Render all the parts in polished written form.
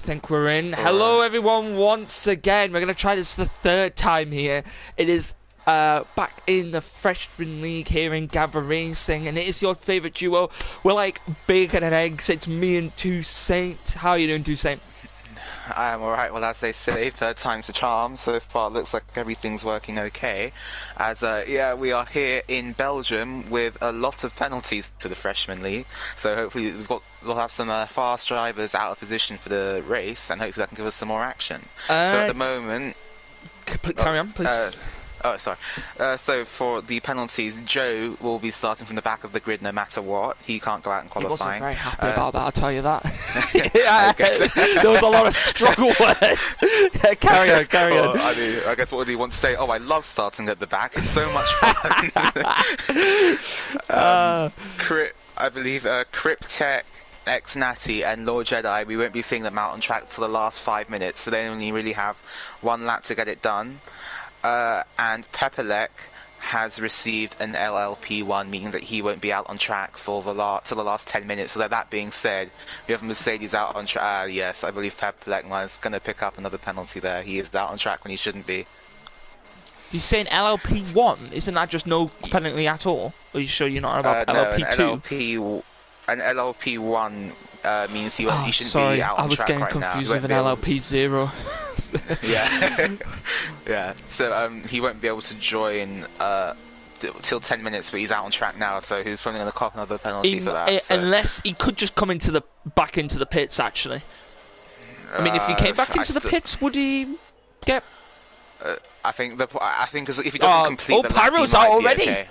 think we're in. Hello everyone once again. We're going to try this the third time here. It is back in the Freshman League here in Gavra Racing, and it is your favourite duo. We're like bacon and eggs. It's me and Toussaint. How are you doing, Toussaint? I am alright. Well, as they say, third time's a charm. So far, looks like everything's working okay. As yeah, we are here in Belgium with a lot of penalties to the Freshman League. So hopefully we'll have some fast drivers out of position for the race, and hopefully that can give us some more action. So at the moment, carry on, please. Oh, sorry. So for the penalties, Joe will be starting from the back of the grid no matter what. He can't go out in qualifying. He wasn't very happy about that, I'll tell you that. There was a lot of struggle there. Carry on. I guess what do you want to say? Oh, I love starting at the back. It's so much fun. I believe Cryptech, X-Natty and Lord Jedi, we won't be seeing them out on track till the last 5 minutes, so they only really have one lap to get it done. And Pepperlek has received an LLP1, meaning that he won't be out on track for till the last 10 minutes. So that being said, we have Mercedes out on track. Yes, I believe Pepperlek was going to pick up another penalty there. He is out on track when he shouldn't be. You say an LLP1? Isn't that just no penalty at all? Are you sure you're not about LLP2? No, an LLP1 means he shouldn't be out on track right now. I was getting confused with an LLP0. Yeah. So he won't be able to join till 10 minutes, but he's out on track now, so he's probably going to cop another penalty for that. Unless he could just come back into the pits, actually. I mean, if he came back into the pits, would he get? I think if he doesn't complete the lap, Pyro's out already. Okay.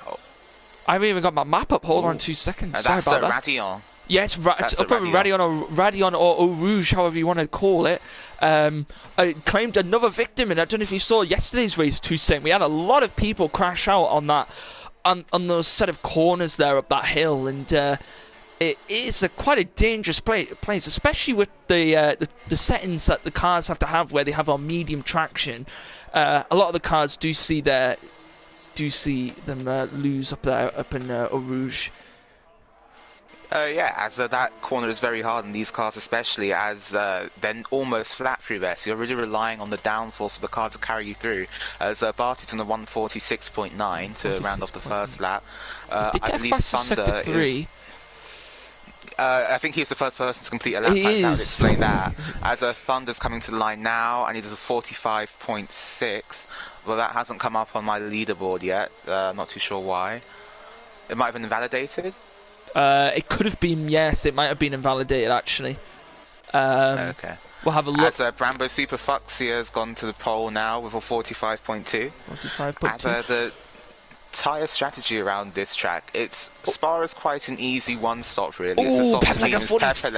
I haven't even got my map up. Hold on 2 seconds. Sorry about that. Radion. Yeah, it's probably Radion or Eau Rouge, however you want to call it. I claimed another victim, and I don't know if you saw yesterday's race, Toussaint. We had a lot of people crash out on that, on those set of corners there up that hill, and it is quite a dangerous place, especially with the settings that the cars have to have, where they have on medium traction. A lot of the cars do see them lose up there, up in Eau Rouge. Yeah, as that corner is very hard in these cars, especially as they're almost flat through there, so you're really relying on the downforce of the car to carry you through. As Barty's on the 146.9 to round off the first lap. I believe Thunder is... I think he's the first person to complete a lap time to explain that. As Thunder's coming to the line now, and he does a 45.6. Well, that hasn't come up on my leaderboard yet. I'm not too sure why. It might have been invalidated. It could have been, yes, it might have been invalidated actually. Okay. We'll have a look. As Brambo Super Fuxia has gone to the pole now with a 45.2. 45.2. As the tyre strategy around this track, Spa is quite an easy one-stop really. Oh, Pepperlek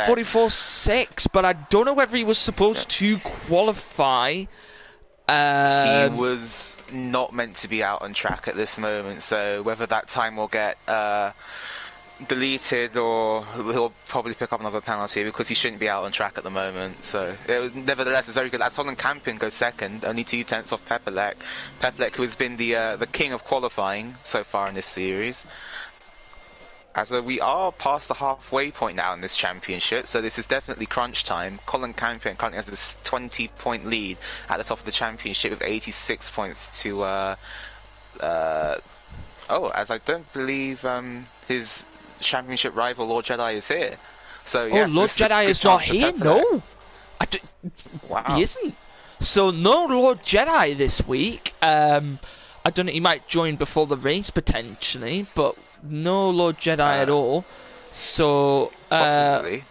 44.6, but I don't know whether he was supposed to qualify. He was not meant to be out on track at this moment, so whether that time will get deleted or he'll probably pick up another penalty because he shouldn't be out on track at the moment. So nevertheless, it's very good. As Holland Camping goes second, only 2 tenths off Pepperlek. Pepperlek, who has been the king of qualifying so far in this series. As we are past the halfway point now in this championship, so this is definitely crunch time. Colin Campion currently has this 20-point lead at the top of the championship with 86 points to as I don't believe his championship rival Lord Jedi is here. So yeah, Lord Jedi is not here. No, wow, he isn't. So no Lord Jedi this week. I don't know. He might join before the race potentially, but no Lord Jedi at all. So possibly.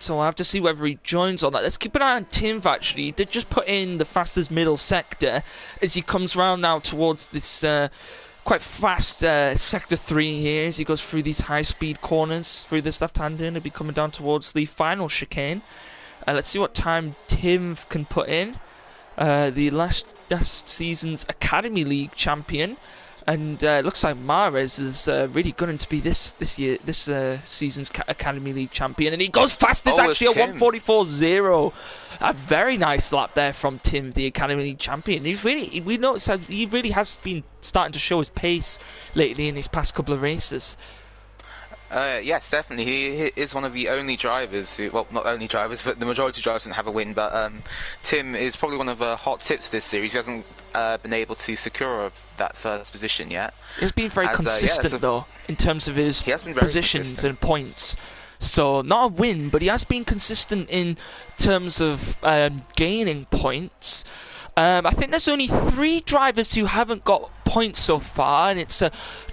So I'll have to see whether he joins on that. Let's keep an eye on Tim. Actually, he did just put in the fastest middle sector as he comes round now towards this. Quite fast sector 3 here as he goes through these high-speed corners through this left-hand turn. He'll be coming down towards the final chicane. Let's see what time Tim can put in. The last season's Academy League champion, and looks like Mares is really going to be this season's Academy League champion, and he goes fast. It's actually a 144.0. A very nice lap there from Tim, the Academy League champion. We noticed how he really has been starting to show his pace lately in these past couple of races. Yes, definitely. He is one of the only drivers who, well, not only drivers, but the majority of drivers didn't have a win. But Tim is probably one of the hot tips this series. He hasn't been able to secure that first position yet. He's been very consistent though, in terms of his he has been very positions consistent. and points. So not a win, but he has been consistent in terms of gaining points. I think there's only 3 drivers who haven't got points so far, and it's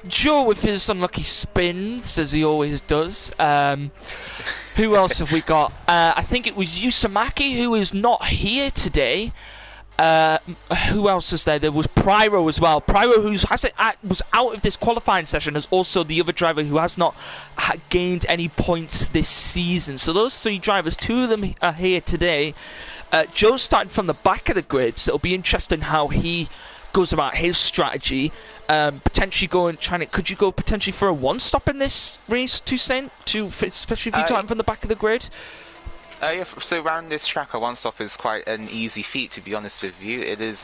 Joe with his unlucky spins, as he always does. Who else have we got? I think it was Yusamaki, who is not here today. Who else was there? There was Pyro as well. Pyro, who was out of this qualifying session, is also the other driver who has not gained any points this season. So those 3 drivers, 2 of them are here today. Joe's starting from the back of the grid, so it'll be interesting how he goes about his strategy. Potentially could you go potentially for a 1-stop in this race, Toussaint? Especially if you're starting from the back of the grid? Yeah, so around this track, a 1-stop is quite an easy feat, to be honest with you. It is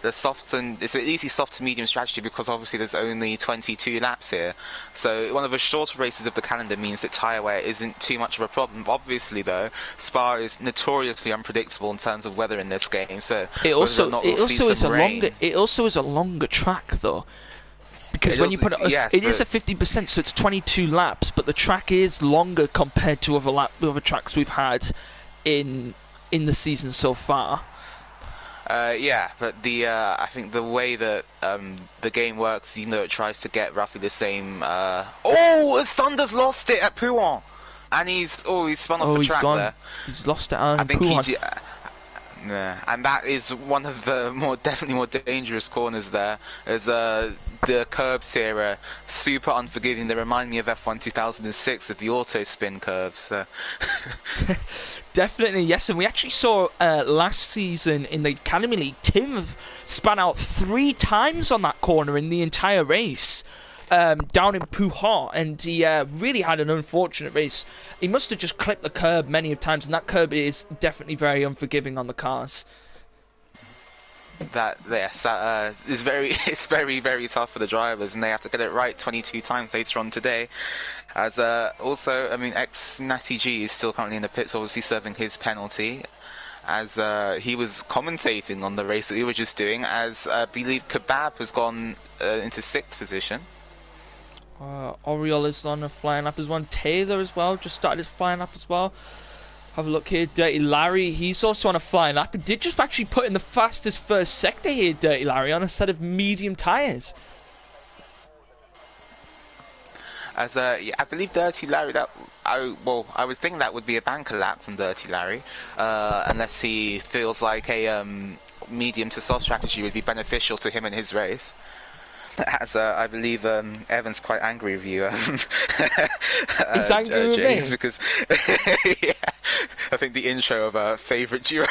it's an easy soft to medium strategy because obviously there's only 22 laps here. So one of the shorter races of the calendar means that tyre wear isn't too much of a problem. Obviously, though, Spa is notoriously unpredictable in terms of weather in this game. So it also is a longer track, though. Because when you put it is a 50%, so it's 22 laps, but the track is longer compared to other tracks we've had in the season so far. Yeah, but I think the way that the game works, even though it tries to get roughly the same. Thunder's lost it at Pouin, and he's spun off the track gone. there. He's lost it on I think Pouin. Yeah, and that is one of the definitely more dangerous corners there. As the curbs here are super unforgiving. They remind me of F1 2006 of the auto spin curves. So. Definitely, yes. And we actually saw last season in the Academy League, Tim spun out 3 times on that corner in the entire race. Down in Pouhon, and he really had an unfortunate race. He must have just clipped the curb many of times, and that curb is definitely very unforgiving on the cars. That is it's very, very tough for the drivers, and they have to get it right 22 times later on today. As also, I mean, ex-Natty G is still currently in the pits, obviously serving his penalty. As he was commentating on the race that we were just doing, as I believe Kebab has gone into 6th position. Oriole is on a flying lap as well. Taylor as well, just started his flying lap as well. Have a look here. Dirty Larry, he's also on a flying lap. He did just actually put in the fastest first sector here, Dirty Larry, on a set of medium tyres. As I believe Dirty Larry, I would think that would be a banker lap from Dirty Larry, unless he feels like a medium to soft strategy would be beneficial to him in his race. As I believe Evan's quite angry with you. He's angry with me? Because yeah, I think the intro of favourite duo.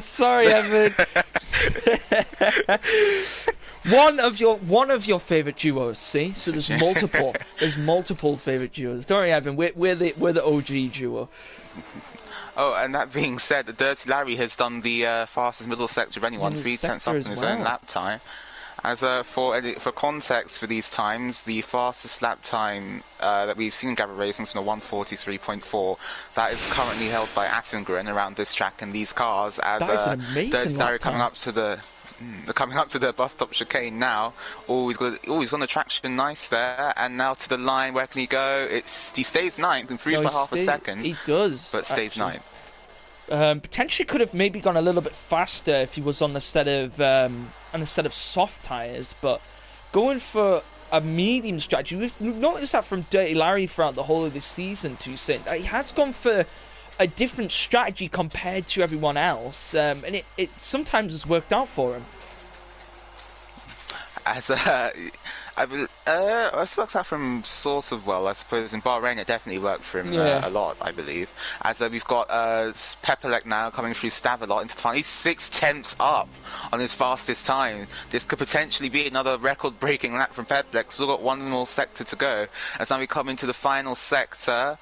Sorry, Evan. One of your favourite duos. See, so there's multiple. There's multiple favourite duos. Don't worry, Evan. We're the OG duo. Oh, and that being said, Dirty Larry has done the fastest middle sector of anyone, 3/10 up in his own lap time. As for context for these times, the fastest lap time that we've seen in Gavra Racing is in a 1:43.4. That is currently held by Attengren around this track and these cars. As Dirty Larry coming up to the bus stop chicane now. He's on the traction nice there, and now to the line. Where can he go? He stays 9th, improves by half a second. He does, but stays 9th. Potentially could have maybe gone a little bit faster if he was on a set of soft tyres, but going for a medium strategy. We've noticed that from Dirty Larry throughout the whole of this season. He has gone for a different strategy compared to everyone else, and it sometimes has worked out for him. As I suppose that from source of I suppose in Bahrain it definitely worked for him a lot, I believe. As we've got Pepelek now coming through Stavelot into the final. He's 6/10 up on his fastest time. This could potentially be another record-breaking lap from Pepelek. Still got one more sector to go. As now we come into the final sector.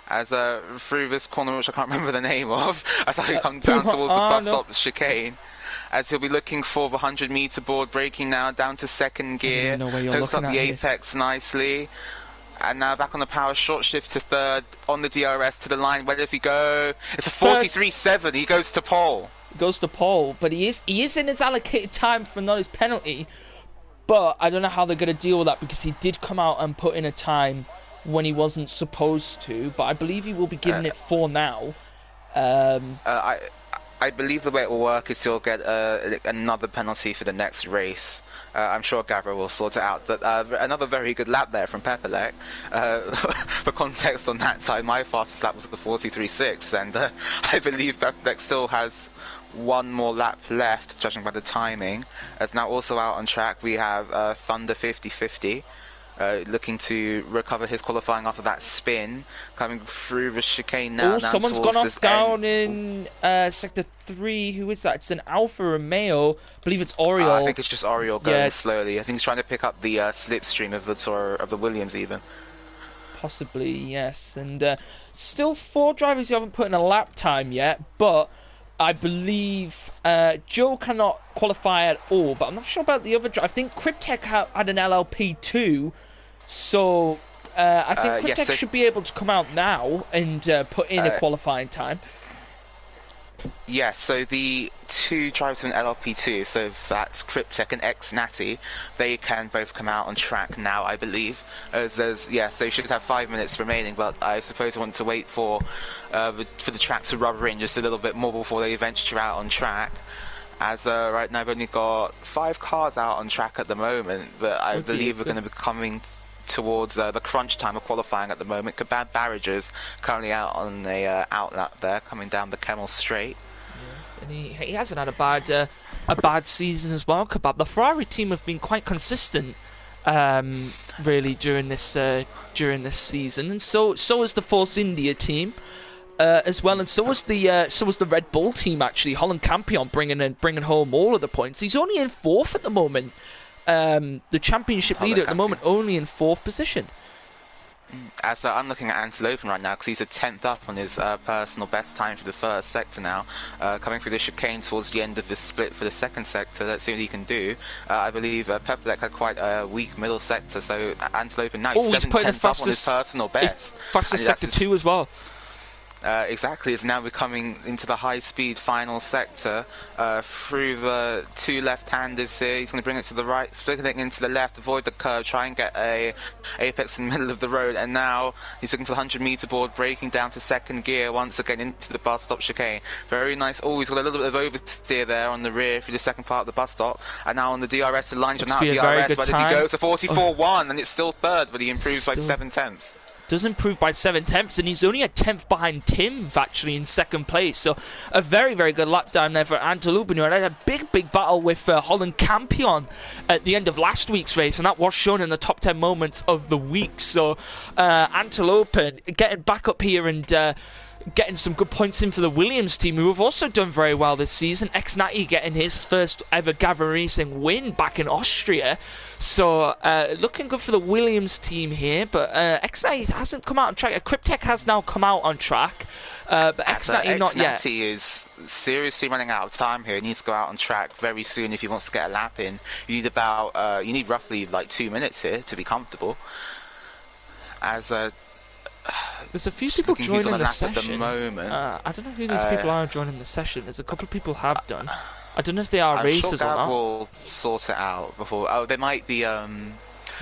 As through this corner, which I can't remember the name of, as we come down towards the bus stop chicane. as he'll be looking for the 100-meter board, braking now down to second gear. know where you're Hooks up looking the at here. apex nicely. And now back on the power, short shift to third, on the DRS to the line. Where does he go? It's a 43.7. He goes to pole. Goes to pole, but he is in his allocated time for not his penalty. But I don't know how they're going to deal with that, because he did come out and put in a time when he wasn't supposed to. But I believe he will be giving it 4 now. I believe the way it will work is he'll get another penalty for the next race. I'm sure Gavra will sort it out. But another very good lap there from Pepelec. For context on that time, my fastest lap was the 43.6, and I believe Pepelec still has one more lap left, judging by the timing. As now also out on track, we have Thunder 50-50. Looking to recover his qualifying after that spin, coming through the chicane now. Oh, someone's gone off down in sector 3. Who is that? It's an Alfa Romeo. I believe it's Oriol. I think it's just Oriol going slowly. I think he's trying to pick up the slipstream of the Williams even. Possibly, yes. And still 4 drivers who haven't put in a lap time yet, but I believe Joe cannot qualify at all, but I'm not sure about the other driver. I think Cryptek had an LLP too, so I think Cryptek should be able to come out now and put in a qualifying time. Yeah, so the 2 drivers in LLP2, so that's Cryptek and X-Natty, they can both come out on track now, I believe. So you should have 5 minutes remaining, but I suppose I want to wait for the track to rubber in just a little bit more before they venture out on track. As right now I've only got 5 cars out on track at the moment, but I believe we're going to be coming towards the crunch time of qualifying at the moment. Kebab Barrages currently out on a outlap there, coming down the Kemmel Straight. Yes, and he hasn't had a bad season as well, Kebab. The Ferrari team have been quite consistent, really during this season, and so is the Force India team. As well, and so was the Red Bull team actually. Holland Campion bringing home all of the points. He's only in 4th at the moment. The championship leader at the moment, only in 4th position. As I'm looking at Antelope right now, because he's a 10th up on his personal best time for the first sector now, coming through the chicane towards the end of the split for the second sector. Let's see what he can do. I believe Pepelec had quite a weak middle sector, so Antelope now he's 7/10 up on his personal best. Fastest sector 2 as well. Exactly, it's now becoming into the high-speed final sector through the 2 left-handers here. He's going to bring it to the right, splitting it into the left, avoid the curve, try and get a apex in the middle of the road, and now he's looking for the 100-meter board, braking down to second gear once again into the bus stop chicane. Very nice. Oh, he's got a little bit of oversteer there on the rear through the second part of the bus stop, and now on the DRS, the line's run out of DRS. Where does he go? It's a 44.1, and it's still third, but he improves by 7/10. Does improve by 7/10, and he's only a 10th behind Tim, actually, in second place. So a very, very good lap time there for Antelope, who had a big battle with Holland Campion at the end of last week's race, and that was shown in the top 10 moments of the week. So Antelope getting back up here and getting some good points in for the Williams team, who have also done very well this season. X-Natty getting his first ever Gavra Racing win back in Austria. So looking good for the Williams team here, but X-Natty hasn't come out on track. Cryptek has now come out on track, but X-Natty not yet. X-Natty is seriously running out of time here. He needs to go out on track very soon if he wants to get a lap in. You need roughly like 2 minutes here to be comfortable. As there's a few people joining the session. At the moment. I don't know who these people are joining the session. There's a couple of people have done. I don't know if they are racers or not. I'm sure Gav will sort it out before. Oh, they might be.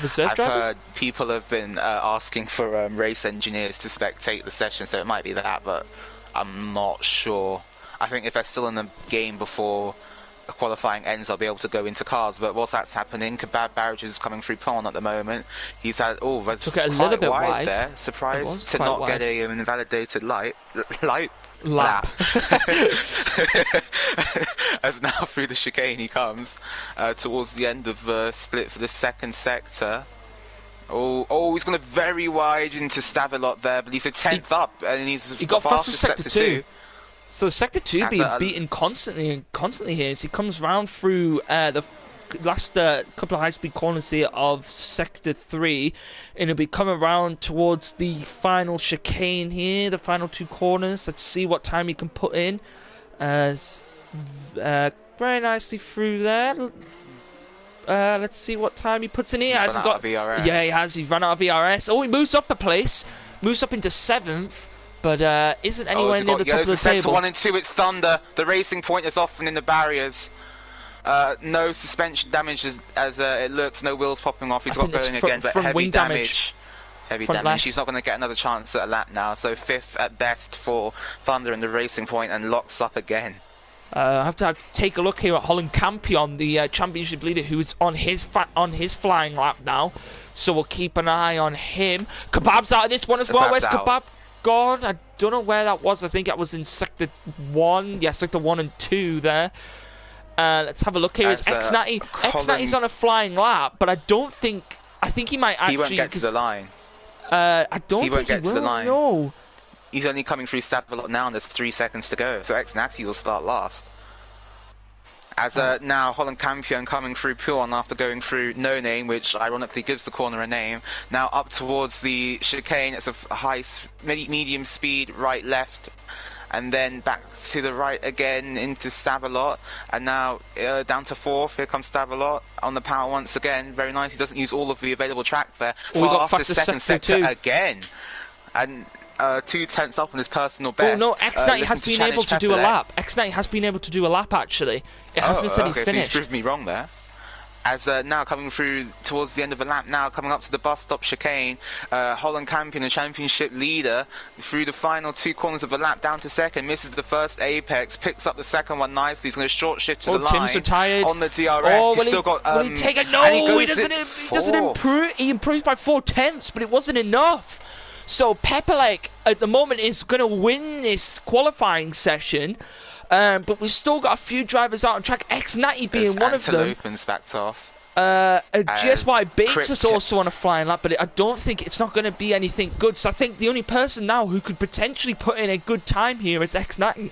Reserve I've drivers? heard people have been asking for race engineers to spectate the session, so it might be that, but I'm not sure. I think if they're still in the game before the qualifying ends, I'll be able to go into cars. But whilst that's happening, Kebab Barrages is coming through Pond at the moment. He's had took it a little bit wide there. Surprised to not get a invalidated lap. As now through the chicane he comes towards the end of the split for the second sector. Oh, he's gone very wide into Stavelot there, but he's a 10th up, and he got fastest sector 2. So sector 2 being beaten constantly here as he comes round through the last couple of high-speed corners here of sector 3, and he'll be coming around towards the final chicane here, the final 2 corners. Let's see what time he can put in as very nicely through there. Let's see what time he puts in here. He's run out of ERS. Yeah, he has. He's run out of ERS. Oh, he moves up a place. Moves up into 7th. But isn't anywhere near the top of the table. 1 and 2, it's Thunder. The Racing Point is often in the barriers. No suspension damage as it looks. No wheels popping off. He's got going again, but heavy damage. Heavy damage. Left. He's not going to get another chance at a lap now. So 5th at best for Thunder in the Racing Point, and locks up again. I have to take a look here at Holland Campion, the championship leader, who is on his flying lap now. So we'll keep an eye on him. Kebab's out of this one as well. Where's Kebab gone? I don't know where that was. I think that was in Sector 1. Yeah, Sector 1 and 2 there. Let's have a look here. It's X90. X90's on a flying lap, but I think he might actually... He won't get to the line. I don't think he won't get to the line. No. He's only coming through Stavelot now, and there's 3 seconds to go. So X-Natty will start last. As now Holland Campion coming through Puon after going through No Name, which ironically gives the corner a name. Now up towards the chicane. It's a medium speed, right, left. And then back to the right again into Stavelot. And now down to 4th. Here comes Stavelot on the power once again. Very nice. He doesn't use all of the available track there. We got fastest second sector again. And 2/10 up on his personal best. Oh no, X90 has been able to do a lap. X90 has been able to do a lap actually. It hasn't said he's finished. So he's proved me wrong there. As now coming through towards the end of the lap now, coming up to the bus stop chicane, Holland Campion, the championship leader, through the final 2 corners of the lap, down to 2nd, misses the first apex, picks up the 2nd one nicely. He's going to short shift to the line. Tim's retired. On the DRS. Oh, He's still got. Will he take it? No, he doesn't improve. He improves by 4/10, but it wasn't enough. So Pepelec at the moment is going to win this qualifying session. But we've still got a few drivers out on track, X90 being one of them. Antelopen's backed off. GSY Bates is also on a flying lap, but I don't think it's not going to be anything good. So I think the only person now who could potentially put in a good time here is X90.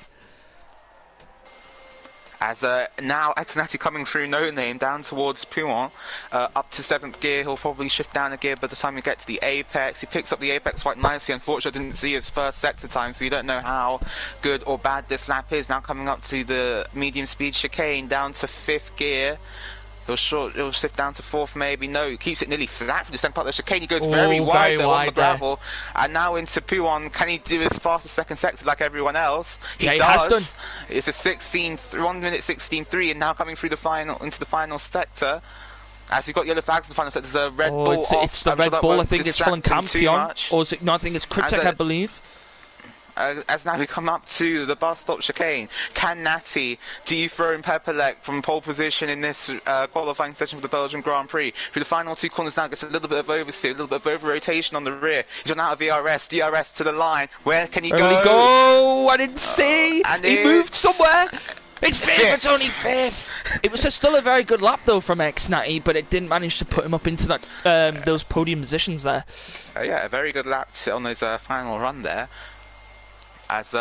As now X-Natty coming through No Name down towards Puon, up to 7th gear. He'll probably shift down a gear by the time he gets to the apex. He picks up the apex quite nicely. Unfortunately, I didn't see his first sector time, so you don't know how good or bad this lap is. Now coming up to the medium speed chicane down to 5th gear. He'll shift down to 4th maybe. No, he keeps it nearly flat for the second part of the chicane. He goes very wide there on the gravel. And now into Puon. Can he do his fastest second sector like everyone else? He does. Has done. It's a 1 minute 16.3, and now coming through the final into the final sector. As you've got yellow flags in the final sector, there's a red ball off. It's the red ball. I think it's Holland Campion. Or is it? No, I think it's Cryptech, I believe. As now we come up to the bus stop chicane, can Natty dethrone Pepelec from pole position in this qualifying session for the Belgian Grand Prix? Through the final 2 corners now, gets a little bit of oversteer, a little bit of over-rotation on the rear. He's run out of ERS, DRS to the line. Where can he go? I didn't see. And he moved somewhere. It's 5th, it's only 5th. It was still a very good lap though from X90, but it didn't manage to put him up into that those podium positions there. Yeah, a very good lap on his final run there. As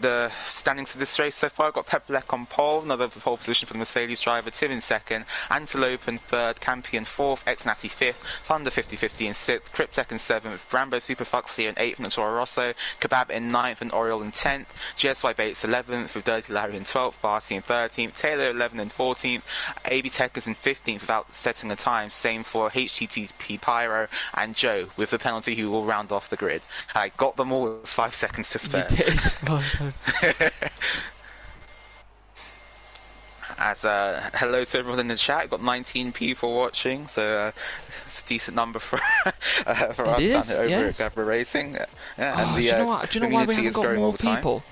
the standings for this race so far, got Pepelec on pole, another pole position for the Mercedes driver, Tim in 2nd, Antelope in 3rd, Campion 4th, X-Natty 5th, Thunder 50-50 in 6th, Cryptech in 7th, Brambo Super Fuxia in 8th, and Toro Rosso, Kebab in 9th, and Oriole in 10th, GSY Bates 11th, with Dirty Larry in 12th, Barty in 13th, Taylor 11th and 14th, AB Tech is in 15th without setting a time, same for HTTP Pyro and Joe, with the penalty who will round off the grid. I got them all with 5 seconds to spare. You did. As hello to everyone in the chat. Got 19 people watching, so it's a decent number for us down here over at Gavra Racing. And do you know why we haven't got more people?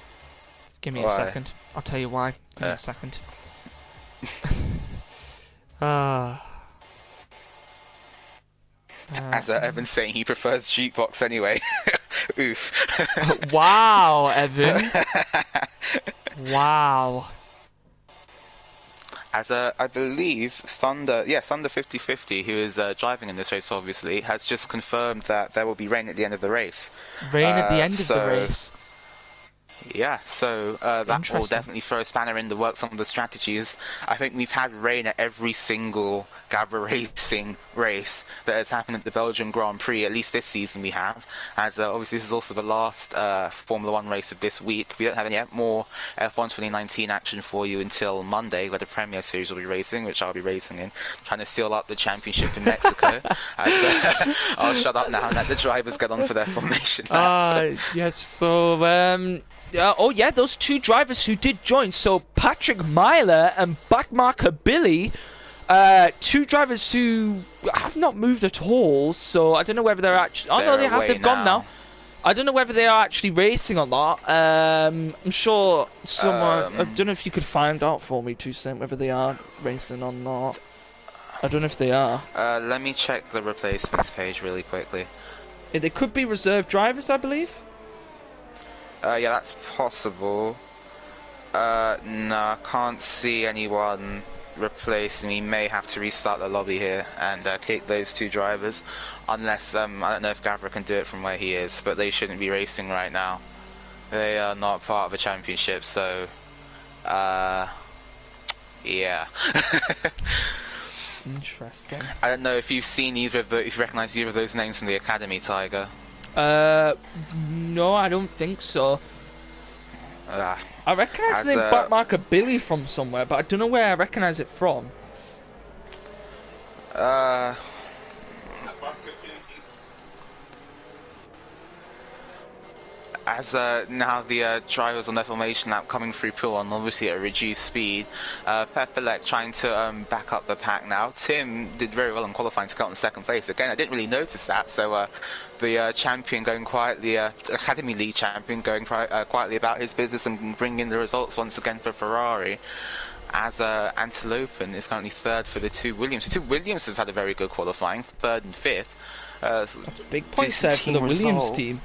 Give me a second. I'll tell you why. Give me a second. As Evan's saying, he prefers jukebox anyway. Oof. Wow, Evan. Wow. As I believe Thunder 50-50, who is driving in this race obviously, has just confirmed that there will be rain at the end of the race. Rain at the end of the race? Yeah, so that will definitely throw a spanner in the works on the strategies. I think we've had rain at every single Gavra Racing race that has happened at the Belgium Grand Prix, at least this season we have, as obviously this is also the last Formula 1 race of this week. We don't have any more F1 2019 action for you until Monday, where the Premier Series will be racing, which I'll be racing in, trying to seal up the championship in Mexico. I'll shut up now and let the drivers get on for their formation lap. Yes, so, oh yeah, those two drivers who did join, so Patrick Myler and Backmarker Billy, two drivers who have not moved at all, so I don't know whether they're actually... Oh no, they have, they've gone now. I don't know whether they are actually racing or not. I'm sure someone... I don't know if you could find out for me, Toussaint, whether they are racing or not. I don't know if they are. Let me check the replacements page really quickly. They could be reserve drivers, I believe. Yeah, that's possible. No, I can't see anyone replacing me. May have to restart the lobby here and kick those two drivers. Unless, I don't know if Gavra can do it from where he is, but they shouldn't be racing right now. They are not part of a championship, so... yeah. Interesting. I don't know if you've seen either of if you recognise either of those names from the Academy, Tiger. No, I don't think so. I recognise the name Backmarker Billy from somewhere, but I don't know where I recognise it from. As now the drivers on their formation lap coming through pool on obviously at a reduced speed. Pepperlek trying to back up the pack now. Tim did very well in qualifying to get on second place. Again, I didn't really notice that, so the champion going quietly, Academy League champion going quietly about his business and bringing in the results once again for Ferrari. As Antilopen is currently third for the two Williams. The two Williams have had a very good qualifying, third and fifth. That's a big point there for the Williams team.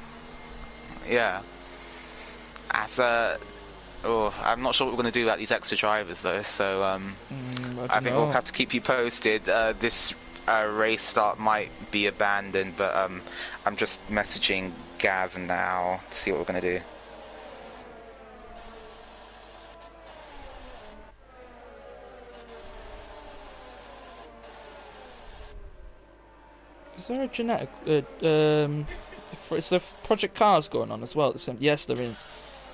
Yeah. As I'm not sure what we're going to do about these extra drivers though, so I think we'll have to keep you posted. This race start might be abandoned, but I'm just messaging Gav now to see what we're going to do. Is there a genetic is there Project Cars going on as well? Yes, there is.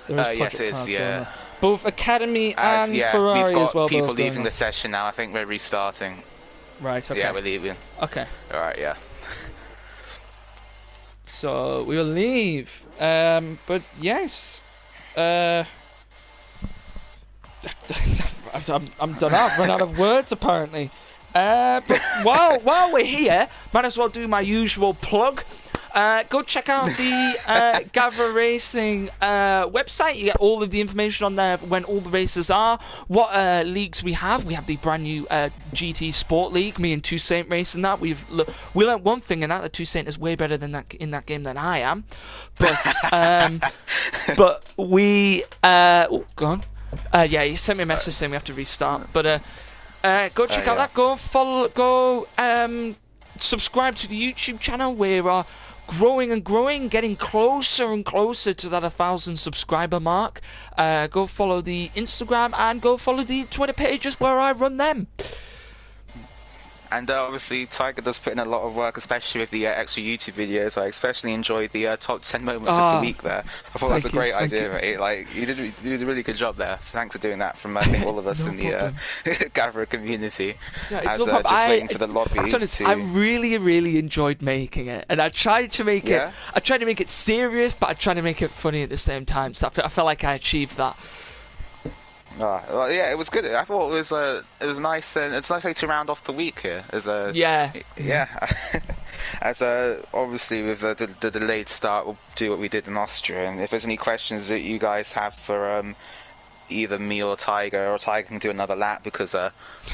Yes, it is. Yeah. Both Academy and Ferrari we've as well. Got people leaving the session now. I think we're restarting. Right. Okay. Yeah, we're leaving. Okay. All right. Yeah. So we will leave. But yes. I'm done. I've run out of words apparently. But while we're here, might as well do my usual plug. Go check out the Gavra Racing website. You get all of the information on there when all the races are, what leagues we have. We have the brand new GT Sport League. Me and Toussaint race in that. We learned one thing in that Toussaint is way better than that in that game than I am. But but we go on. Yeah, he sent me a message saying we have to restart. But go check out that. Go follow. Go subscribe to the YouTube channel. We're growing and growing, getting closer and closer to that 1,000 subscriber mark. Go follow the Instagram and go follow the Twitter pages where I run them. And obviously Tiger does put in a lot of work, especially with the extra YouTube videos. I especially enjoyed the top 10 moments of the week there. I thought that was a great idea, mate. Like, you did a really good job there. So thanks for doing that from, I think, all of us in the Gavra community. Yeah, as just waiting for the lobby I really, really enjoyed making it. And I tried to make it... I tried to make it serious, but I tried to make it funny at the same time. So I felt like I achieved that. Well, yeah, it was good. I thought it was nice, and it's nice to round off the week here. As obviously with the delayed start, we'll do what we did in Austria. And if there's any questions that you guys have for either me or Tiger can do another lap because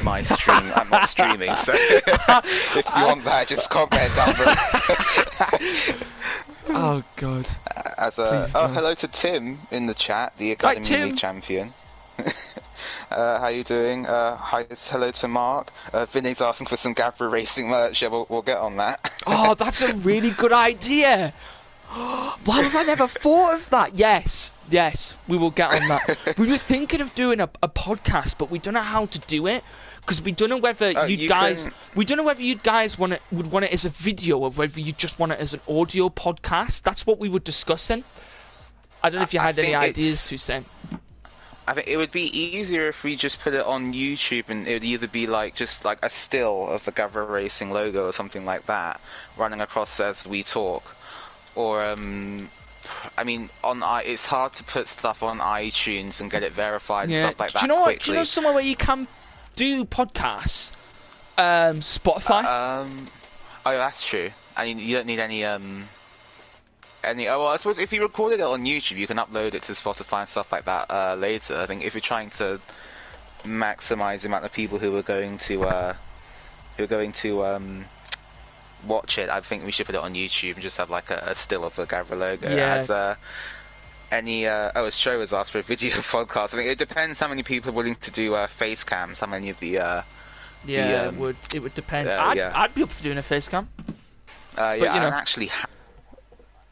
my stream, I'm not streaming. So if you want that, just comment down below. Oh God. Hello to Tim in the chat, the Academy League champion. How you doing? Hello to Mark. Vinny's asking for some Gavra Racing merch. Yeah, we'll get on that. Oh, that's a really good idea. Why have I never thought of that? Yes, we will get on that. We were thinking of doing a podcast, but we don't know how to do it because we don't know whether we don't know whether you guys would want it as a video or whether you just want it as an audio podcast. That's what we were discussing. I don't know if you had any ideas to say. I think it would be easier if we just put it on YouTube, and it would either be like just like a still of the Gavra Racing logo or something like that running across as we talk, or I mean, it's hard to put stuff on iTunes and get it verified and stuff like that. Quickly. Do you know somewhere where you can do podcasts? Spotify. Oh, that's true. I mean, you don't need any. Well, I suppose if you recorded it on YouTube, you can upload it to Spotify and stuff like that later. I think if you're trying to maximize the amount of people who are going to watch it, I think we should put it on YouTube and just have like a still of the Gavra logo. Yeah. As Joe has asked for a video podcast. I think it depends how many people are willing to do face cams. How many of the it would depend. I'd be up for doing a face cam. But, and actually.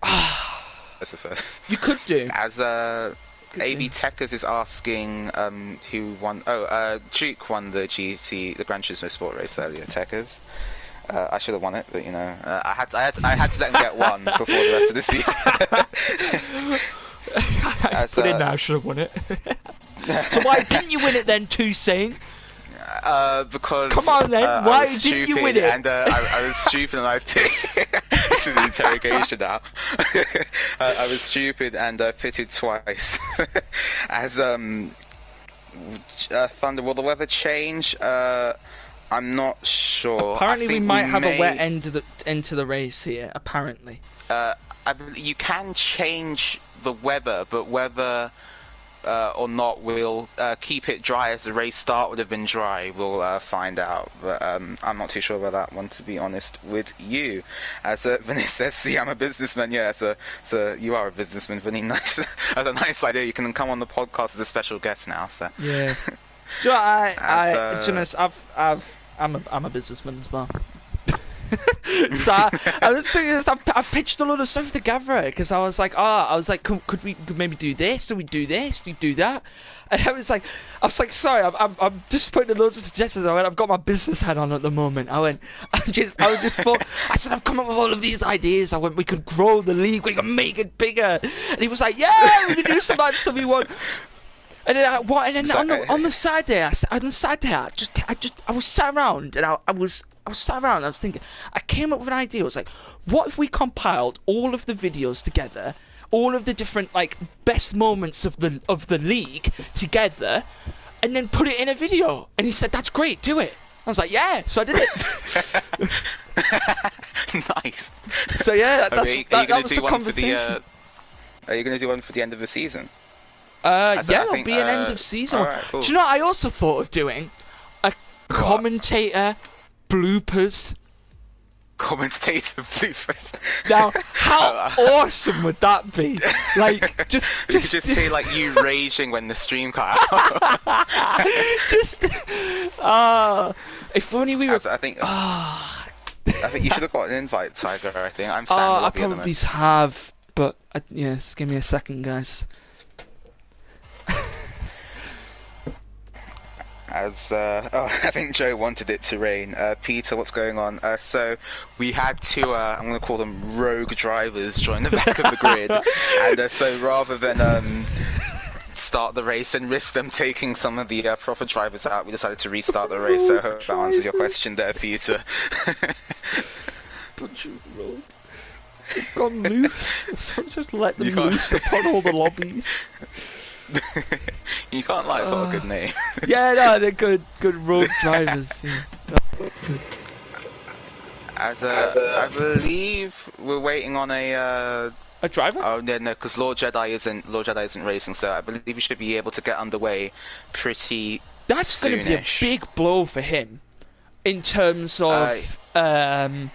That's the first. You could do. As AB Techers is asking who won. Duke won the Gran Turismo Sport race earlier. Techers. I should have won it, but you know, I had to let him get one before the rest of the season. I should have won it. So why didn't you win it then, Toussaint? Because come on then, why didn't you win it? And I was stupid and I picked. This is an interrogation now. I was stupid and pitted twice. As Thunder, will the weather change? I'm not sure. Apparently, we might have a wet end to the race here. Apparently, you can change the weather, but whether or not we'll keep it dry as the race start would have been dry, we'll find out. But I'm not too sure about that one, to be honest with you. As Vinny says, see, I'm a businessman. Yeah, so you are a businessman, Vinny. Nice. That's a nice idea. You can come on the podcast as a special guest now. So yeah. I'm a businessman as well. So I was thinking, I pitched a lot of stuff to Gavra because I was like, could we maybe do this? Do we do this? Do you do that? And I was like, sorry, I'm just putting loads of suggestions. I went, I've got my business hat on at the moment. I said, I've come up with all of these ideas. I went, we could grow the league, we can make it bigger. And he was like, yeah, we can do so much stuff you want. And then on the side there, I was sat around and I was sat around and I was thinking, I came up with an idea. I was like, what if we compiled all of the videos together, all of the different like best moments of the league together, and then put it in a video? And he said, that's great, do it. I was like, yeah, so I did it. Nice. So yeah, that was the conversation. Are you going to do one for the end of the season? It'll be an end of season. Right, cool. Do you know what I also thought of doing? A commentator bloopers. Commentator bloopers. Now, how awesome would that be? Like, just say like you raging when the stream cut out. If only we were. I think you should have got an invite, Tiger. I think I'm. I probably have, but yes, give me a second, guys. I think Joe wanted it to rain. Peter, what's going on? So we had two, I'm going to call them rogue drivers, join the back of the grid. And so rather than start the race and risk them taking some of the proper drivers out, we decided to restart the race. So I hope that answers your question there, Peter. Bunch of rogue. They've gone loose. So just let them loose upon all the lobbies. You can't lie, it's not a good name. Yeah, no, they're good road drivers. Yeah. That's good. I believe we're waiting on a driver. Oh no, because Lord Jedi isn't racing, so I believe we should be able to get underway pretty. That's going to be a big blow for him, in terms of in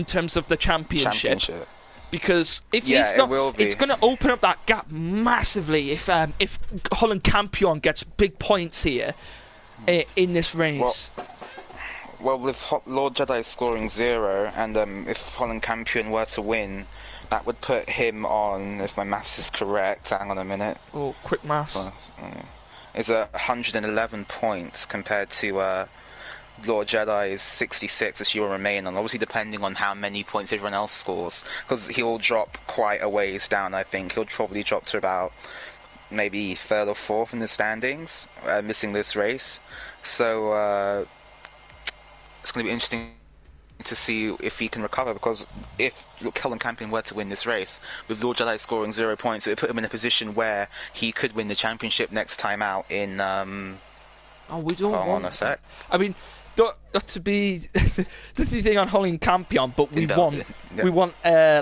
terms of the championship. Because if he's not, it's going to open up that gap massively if Holland Campion gets big points here in this race. Well, with Lord Jedi scoring 0, and if Holland Campion were to win, that would put him on, if my maths is correct, hang on a minute. Oh, quick maths. Is 111 points compared to Lord Jedi's 66, which he'll remain on, obviously depending on how many points everyone else scores, because he'll drop quite a ways down, I think. He'll probably drop to about maybe 3rd or 4th in the standings, missing this race. So it's going to be interesting to see if he can recover, because if Holland Campion were to win this race, with Lord Jedi scoring 0 points, it would put him in a position where he could win the championship next time out in... we don't want a sec. I mean, not to be the thing on Holland Campion, but we want a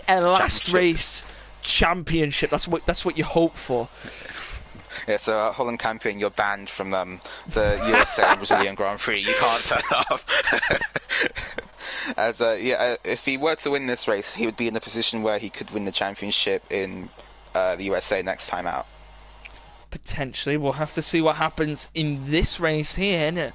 last race championship. That's what you hope for. Yeah, so Holland Campion, you're banned from the USA and Brazilian Grand Prix. You can't turn up. If he were to win this race, he would be in a position where he could win the championship in the USA next time out. Potentially, we'll have to see what happens in this race here. And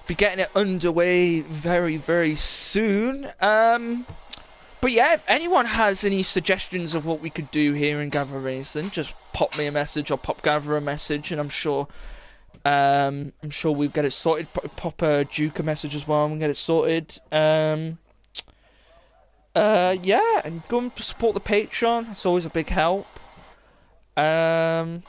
be getting it underway very, very soon. But yeah, if anyone has any suggestions of what we could do here in Gavra Racing, just pop me a message or pop Gavra a message, and I'm sure we'll get it sorted. Pop a Duke a message as well, and we'll get it sorted. Yeah, and go and support the Patreon. It's always a big help. And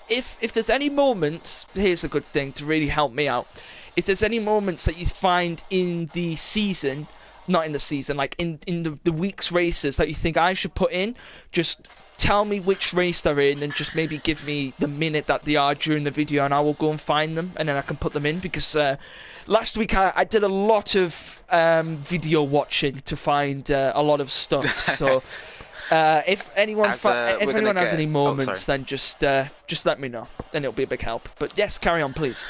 if there's any moments, here's a good thing to really help me out. If there's any moments that you find in the season, not in the season, like in the week's races that you think I should put in, just tell me which race they're in and just maybe give me the minute that they are during the video, and I will go and find them, and then I can put them in, because last week I did a lot of video watching to find a lot of stuff, so if anyone has any moments, then just let me know, and it'll be a big help. But yes, carry on, please.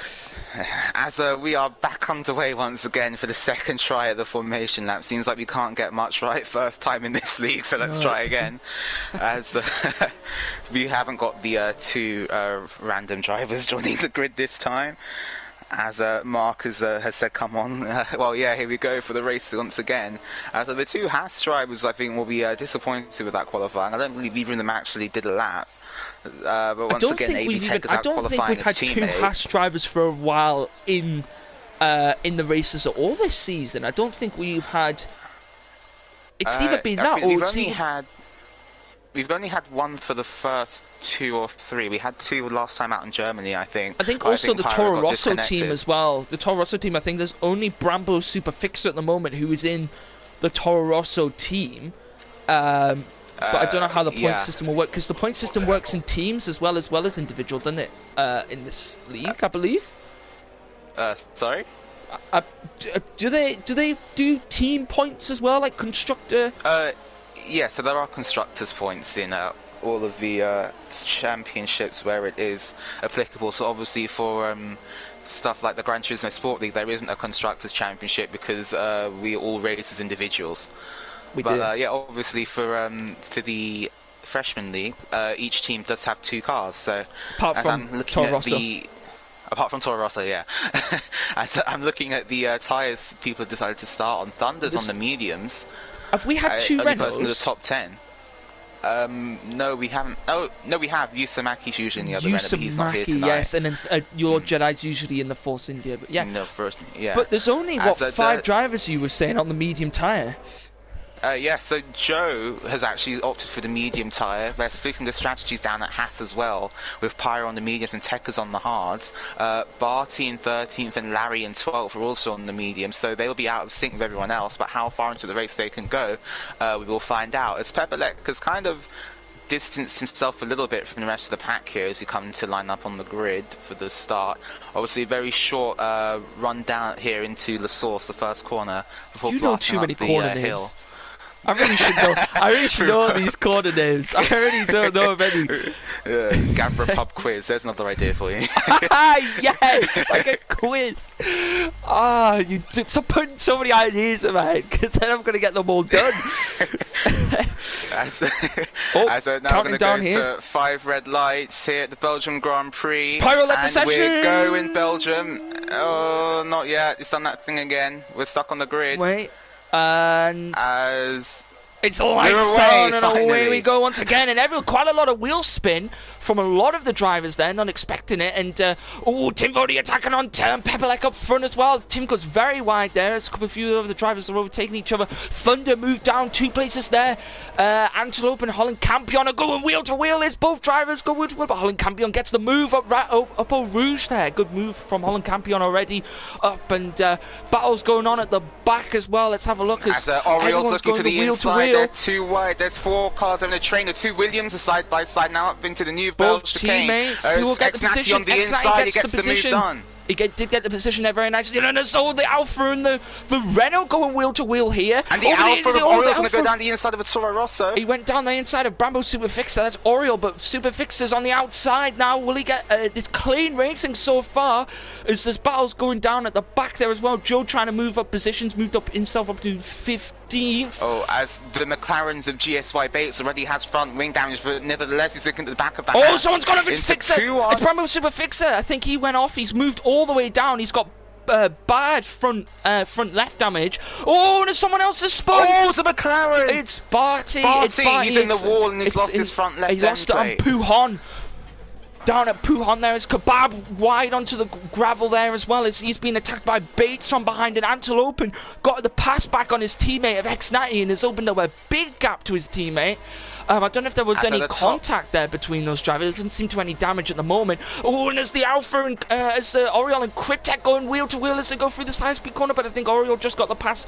As we are back underway once again for the second try at the formation lap. Seems like we can't get much right first time in this league, so let's try again. As we haven't got the 2 random drivers joining the grid this time. As Mark has said, come on. Well, yeah, here we go for the race once again. So the 2 Haas drivers, I think, will be disappointed with that qualifying. I don't believe either of them actually did a lap. But once again, AB Tech out qualifying his teammate. I don't think we've had 2 Haas drivers for a while in the races at all this season. I don't think we've had... It's either been that or We've only had 1 for the first 2 or 3. We had 2 last time out in Germany, I think. I think also the Toro Rosso team as well. The Toro Rosso team, I think there's only Brambo Super Fixer at the moment who is in the Toro Rosso team. But I don't know how the point system will work, because the point system works in teams as well as individual, doesn't it? In this league, I believe. Sorry? Do they do team points as well, like constructor? Yeah, so there are constructors points in all of the championships where it is applicable. So obviously for stuff like the Gran Turismo Sport League, there isn't a constructors championship because we all race as individuals. Yeah, obviously for the freshman league, each team does have 2 cars. So apart from Toro Rosso. Apart from Toro Rosso, yeah. As I'm looking at the tyres people have decided to start on. Thunder's on the mediums. Have we had 2 Renaults? In the top 10. No, we haven't. Oh, no, we have. Yusamaki's usually in the other Renault, but he's not here tonight. Yes, and then your Jedi's usually in the Force India. But yeah. No, first, yeah. But there's only, 5 drivers you were saying on the medium tyre? Yeah, so Joe has actually opted for the medium tyre. They're splitting the strategies down at Haas as well, with Pyro on the mediums and Tekka's on the hards. Barty in 13th and Larry in 12th are also on the medium, so they'll be out of sync with everyone else, but how far into the race they can go, we will find out. As Pepperlek has kind of distanced himself a little bit from the rest of the pack here as he comes to line up on the grid for the start. Obviously a very short run down here into La Source, the first corner, before blasting up the hill. I really should know these corner names. I really don't know of any. Gavra pub quiz. There's another idea for you. Yes, like a quiz. You're putting so many ideas in my head, because then I'm going to get them all done. as now counting we're going to down go here. to 5 red lights here at the Belgium Grand Prix. Pyro led and the session. we're going Belgium. Oh, not yet. It's done that thing again. We're stuck on the grid. Wait, and As it's lights away, on and away finally. we go once again, and quite a lot of wheel spin from a lot of the drivers there, not expecting it. And Tim Vody attacking on Pepelec up front as well. Tim goes very wide there as a few of the drivers are overtaking each other. Thunder moved down 2 places there. Antelope and Holland Campion are going wheel to wheel. It's both drivers go wheel to wheel, but Holland Campion gets the move up Eau Rouge there. Good move from Holland Campion already up, and battles going on at the back as well. Let's have a look as Oriole's looking to the wheel inside. wheel. They're too wide. There's 4 cars on the train. The 2 Williams are side by side now up into the new Both Belgian chicane. teammates who will get the position. on the inside. He gets the move done. He did get the position there very nicely. And so the Alpha and the Renault going wheel to wheel here. And the Alpha of Oriole's going to go down the inside of a Toro Rosso. He went down the inside of Brembo Superfixer. That's Oriole, but Superfixer's on the outside now. Will he get this clean racing so far? As this battle's going down at the back there as well. Joe trying to move up positions, moved up himself up to 15th. Oh, as the McLarens of GSY Bates already has front wing damage, but nevertheless he's looking at the back of that. Oh, someone's got to fix it. Kuon. It's Brembo Superfixer. I think he went off. He's moved all the way down. He's got bad front left damage. Oh, and someone else has spun. Oh, it's a McLaren. It's Barty. He's in the wall and he's lost his front left end. He lost it on Pujon. Down at Pujon there is Kebab wide onto the gravel there as well as he's been attacked by Bates from behind an Antelope and got the pass back on his teammate of X90 and has opened up a big gap to his teammate. I don't know if there was any contact there between those drivers. There doesn't seem to be any damage at the moment. Oh, and there's the Alpha and as Oriole and Cryptek going wheel to wheel as they go through this high-speed corner, but I think Oriole just got the pass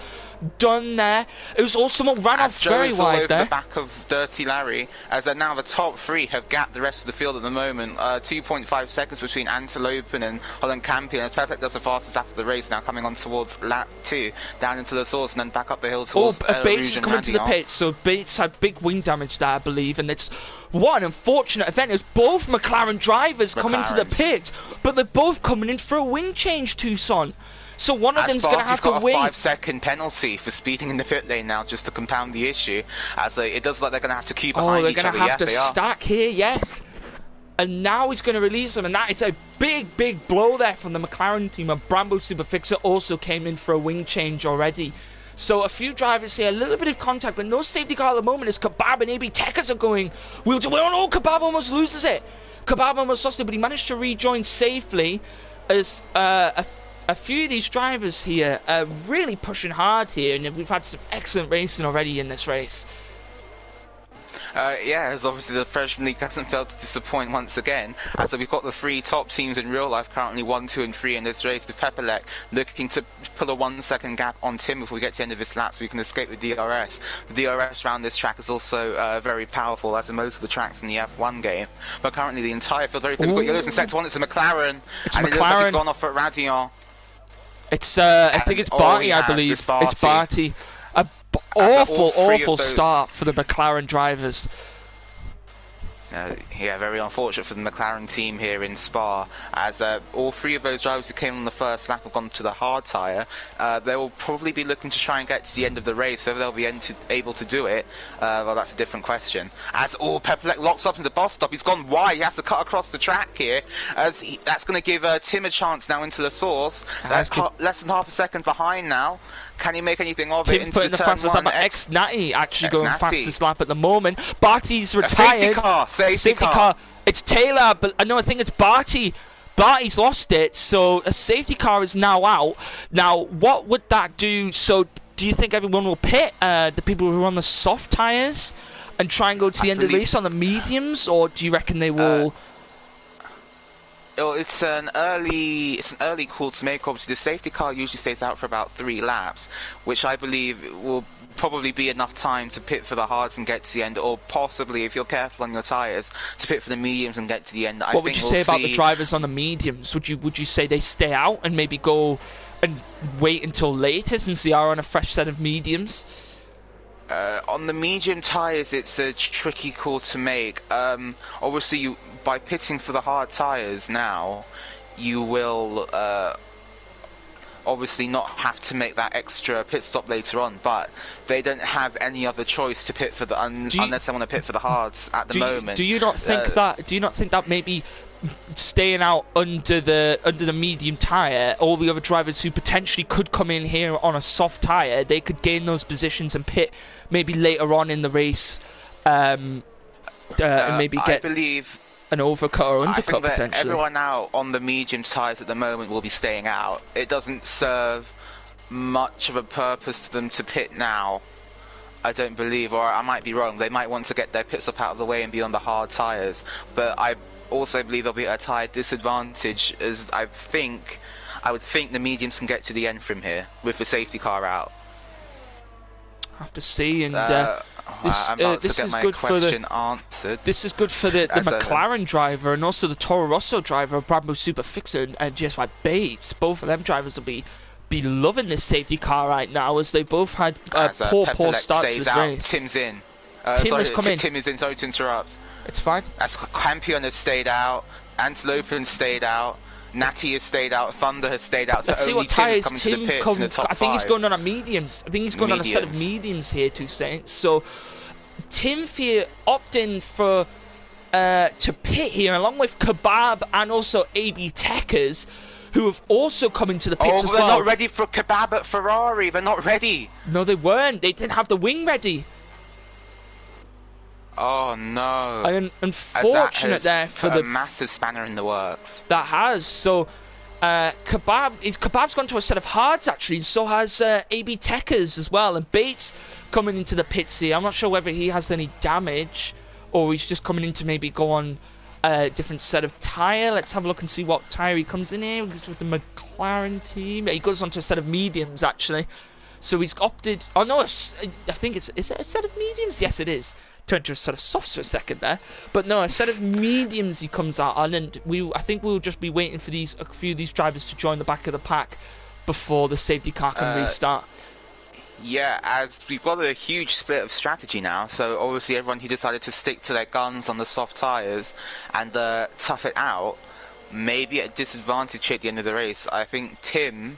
done there. It was also someone ran off very wide over there. The back of Dirty Larry, as now the top 3 have gapped the rest of the field at the moment. 2.5 seconds between Antelope and Holland Campion. As Pepek does the fastest lap of the race now, coming on towards lap 2, down into the source and then back up the hill towards Bates is coming to the pits, so Bates had big wing damage there, I believe, and it's what an unfortunate event. It's both McLaren drivers coming to the pit, but they're both coming in for a wing change, Tucson. So one of them's going to have to wait. Got a 5-second penalty for speeding in the pit lane now, just to compound the issue. As it does look like they're going to have to keep behind each other. They're going to have to stack here, yes. And now he's going to release them, and that is a big, big blow there from the McLaren team. And Brembo Superfixer also came in for a wing change already. So a few drivers here, a little bit of contact, but no safety car at the moment as Kebab and AB Tekkas are going wheel to wheel. Oh, Kebab almost loses it. Kebab almost lost it, but he managed to rejoin safely as a few of these drivers here are really pushing hard here, and we've had some excellent racing already in this race. Yeah, as obviously the Freshman League hasn't failed to disappoint once again. So we've got the 3 top teams in real life currently 1, 2 and 3 in this race, with Pepelec looking to pull a 1-second gap on Tim before we get to the end of this lap so we can escape with DRS. The DRS around this track is also very powerful, as in most of the tracks in the F1 game. But currently the entire field very good. We've got yellows in sector 1, it's a McLaren. And it looks like he's gone off at Radion. It's I think it's Barty, I believe. It's Barty. Awful start for the McLaren drivers. Yeah, very unfortunate for the McLaren team here in Spa, as all 3 of those drivers who came on the first lap have gone to the hard tyre. They will probably be looking to try and get to the end of the race, so they'll be able to do it. Well, that's a different question. As Pepelec locks up in the bus stop, he's gone wide, he has to cut across the track here, as that's going to give Tim a chance now into the source. That's less than half a second behind now. Can he make anything of it into the turn fastest lap? X90 actually going fastest lap at the moment. Barty's retired. Safety car. It's Taylor, but no, I think it's Barty. Barty's lost it, so a safety car is now out. Now, what would that do? So, do you think everyone will pit the people who are on the soft tyres and try and go to the end of the race on the mediums, or do you reckon they will? It's an early call to make. Obviously, the safety car usually stays out for about 3 laps, which I believe will probably be enough time to pit for the hards and get to the end, or possibly, if you're careful on your tyres, to pit for the mediums and get to the end. What would you say about the drivers on the mediums? Would you say they stay out and maybe go and wait until latest and see are on a fresh set of mediums? On the medium tyres, it's a tricky call to make. Obviously, by pitting for the hard tyres now, you will obviously not have to make that extra pit stop later on, but they don't have any other choice to pit for the unless they want to pit for the hards at the moment. Do you not think that maybe staying out under the medium tyre, all the other drivers who potentially could come in here on a soft tyre, they could gain those positions and pit maybe later on in the race, and maybe get, I believe, an overcut or undercut I think that potentially? everyone out on the medium tyres at the moment will be staying out. It doesn't serve much of a purpose to them to pit now, I don't believe, or I might be wrong. They might want to get their pit stop out of the way and be on the hard tyres, but I also believe there'll be a tyre disadvantage, as I would think the mediums can get to the end from here with the safety car out. Have to see, and this is good for the McLaren driver and also the Toro Rosso driver, Brabham Super Fixer and GSY Bates. Both of them drivers will be loving this safety car right now, as they both had poor starts to this race. Tim's in. Tim has come in. Tim is in. Sorry to interrupt. It's fine. As Campion has stayed out, Antelope has stayed out, Natty has stayed out, Thunder has stayed out. Let's see only what tyres Tim's coming to the pits in the top I think 5. he's going on a mediums. I think he's going on a set of mediums here, to say. So Tim here opting for to pit here, along with Kebab and also AB Techers, who have also come into the pits as well. Oh, they're not ready for Kebab at Ferrari. They're not ready. No, they weren't. They didn't have the wing ready. Oh no! Unfortunate there for a massive spanner in the works. That has. So Kebab's gone to a set of hards actually, and so has AB Techers as well, and Bates coming into the pits here. I'm not sure whether he has any damage or he's just coming in to maybe go on a different set of tyre. Let's have a look and see what tyre he comes in here. Because with the McLaren team, he goes onto a set of mediums actually. So he's opted. Oh no, I think is it a set of mediums? Yes, it is. Turned to a set of softs for a second there, but no, a set of mediums he comes out on, and I think we'll just be waiting for a few of these drivers to join the back of the pack before the safety car can restart. Yeah, as we've got a huge split of strategy now, so obviously everyone who decided to stick to their guns on the soft tyres and tough it out may be at a disadvantage at the end of the race. I think Tim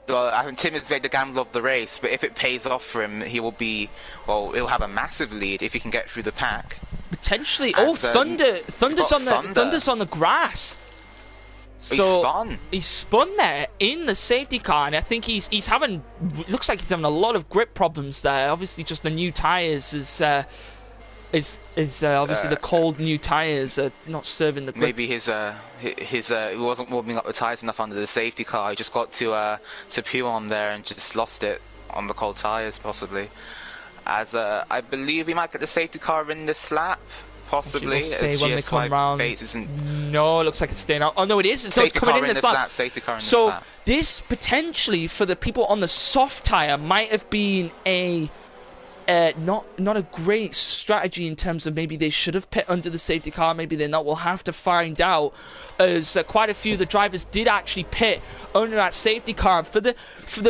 has made the gamble of the race, but if it pays off for him, he'll have a massive lead if he can get through the pack. Potentially. Thunder's on the grass. So he spun there in the safety car, and I think he's having. Looks like he's having a lot of grip problems there. Obviously, just the new tyres is obviously the cold new tyres are not serving the grip. Maybe he wasn't warming up the tyres enough under the safety car. He just got to pew on there and just lost it on the cold tyres, possibly. As I believe we might get the safety car in this lap, possibly. As when they come round. No, it looks like it's staying out. Oh no, it is. It's coming in this lap. Safety car in this lap. So this potentially for the people on the soft tyre might have been a. Not a great strategy in terms of maybe they should have pit under the safety car, maybe they're not. We'll have to find out, as quite a few of the drivers did actually pit under that safety car. For the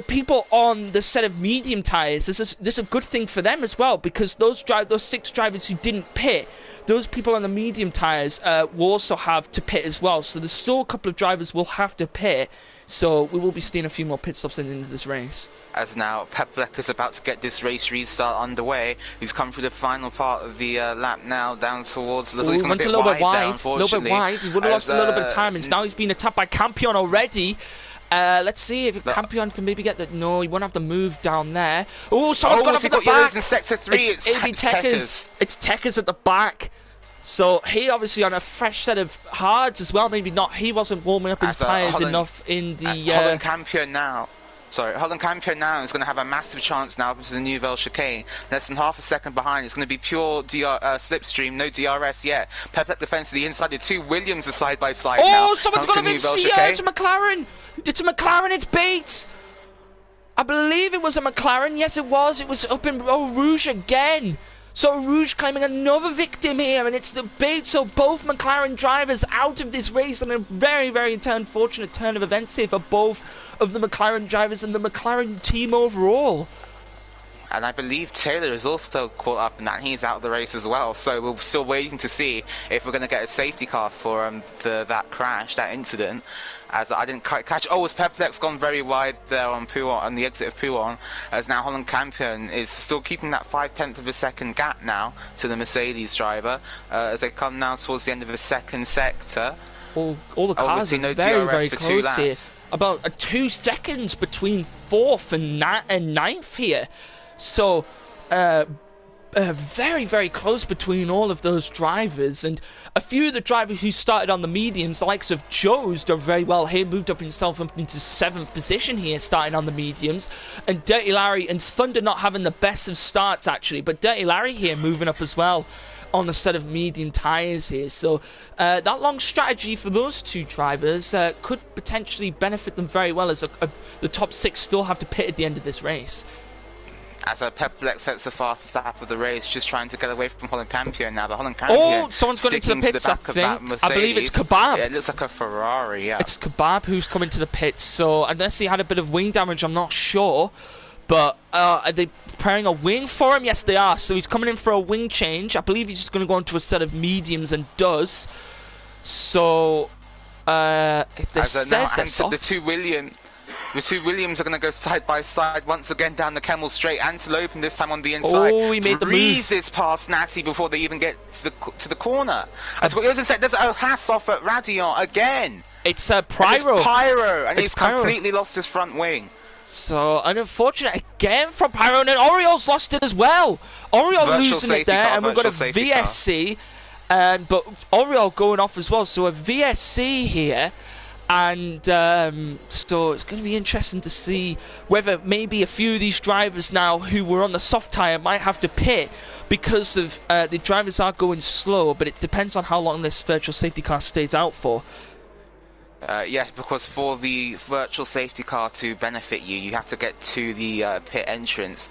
people on the set of medium tyres, this is a good thing for them as well, because those 6 drivers who didn't pit, those people on the medium tyres will also have to pit as well. So there's still a couple of drivers will have to pit. So we will be seeing a few more pit stops into this race. As now Peplek is about to get this race restart underway. He's come through the final part of the lap now, down towards. He's gone a little bit wide. He would have lost a little bit of time, and now he's been attacked by Campion already. Let's see if Campion can maybe get the. No, he won't have the move down there. Oh, someone's gone up at the back. In sector 3, it's AB Techers. It's Techers at the back. So he obviously on a fresh set of hards as well. Maybe not. He wasn't warming up his tyres enough in the. Holland Campion now. Holland Campion now is going to have a massive chance now because of the Nouvelle chicane. Less than half a second behind. It's going to be pure slipstream, no DRS yet. Peplek defense to the inside. The 2 Williams are side by side now. Oh, someone's got a it's a McLaren. It's a McLaren. It's Bates. I believe it was a McLaren. Yes, it was. It was up in Rouge again. So Rouge claiming another victim here, and it's the Bates. So both McLaren drivers out of this race, and a very, very unfortunate turn of events here for both of the McLaren drivers and the McLaren team overall. And I believe Taylor is also caught up in that. He's out of the race as well. So we're still waiting to see if we're going to get a safety car for that crash, that incident. As I didn't quite catch. Oh, has Peplex gone very wide there on Pouon, on the exit of Pouon? As now Holland Campion is still keeping that 0.5 of a second gap now to the Mercedes driver. As they come now towards the end of the second sector. All the cars are very close here. About 2 seconds between 4th and 9th here. So, very close between all of those drivers, and a few of the drivers who started on the mediums, the likes of Joe's done very well here, moved up himself up into 7th position here, starting on the mediums, and Dirty Larry and Thunder not having the best of starts actually, but Dirty Larry here moving up as well on a set of medium tyres here. So that long strategy for those 2 drivers could potentially benefit them very well, as the top 6 still have to pit at the end of this race. As Peplex sets the fastest lap of the race, just trying to get away from Holland Campion now. But Holland Campion someone's gone into the pits, I think. I believe it's Kebab. Yeah, it looks like a Ferrari, yeah. It's Kebab who's coming to the pits, so unless he had a bit of wing damage, I'm not sure. But are they preparing a wing for him? Yes, they are. So he's coming in for a wing change. I believe he's just going to go into a set of mediums and does. So, this says that's off. The two Williams are going to go side by side once again down the Kemmel Straight. Antelope this time on the inside. Oh, he made the move. Breezes past Natty before they even get to the corner. As what was said, there's a Haas off at Radion again. It's Pyro. It's Pyro, and he's completely lost his front wing. So, unfortunate again from Pyro, and Oriole's lost it as well. Oriole losing it there, and we've got a VSC, but Oriole going off as well. So a VSC here. And so it's going to be interesting to see whether maybe a few of these drivers now who were on the soft tyre might have to pit because of the drivers are going slow, but it depends on how long this virtual safety car stays out for. Yeah, because for the virtual safety car to benefit you, you have to get to the pit entrance,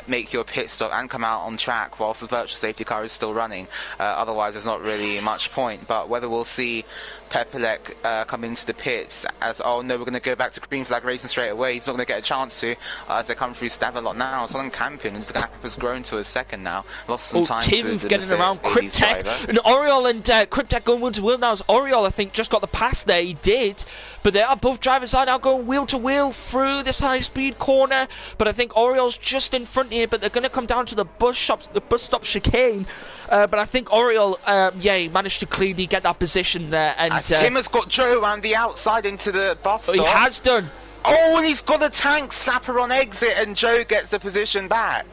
make your pit stop and come out on track whilst the virtual safety car is still running. Otherwise there's not really much point. But whether we'll see Pepelec come into the pits as, oh no, we're going to go back to green flag racing straight away, he's not going to get a chance to as they come through Stavelot now. So on Campion, the gap has grown to a second now, lost some time Tim to getting around Cryptech, and Oriole and Cryptech going wheel to wheel now. As Oriole I think just got the pass there, he did, but they are both drivers are now going wheel to wheel through this high speed corner, but I think Oriole's just in front here, but they're going to come down to the bus stop chicane. But I think Oriole, he managed to cleanly get that position there. And Tim has got Joe around the outside into the bus stop. He has done. Oh, and he's got a tank slapper on exit, and Joe gets the position back.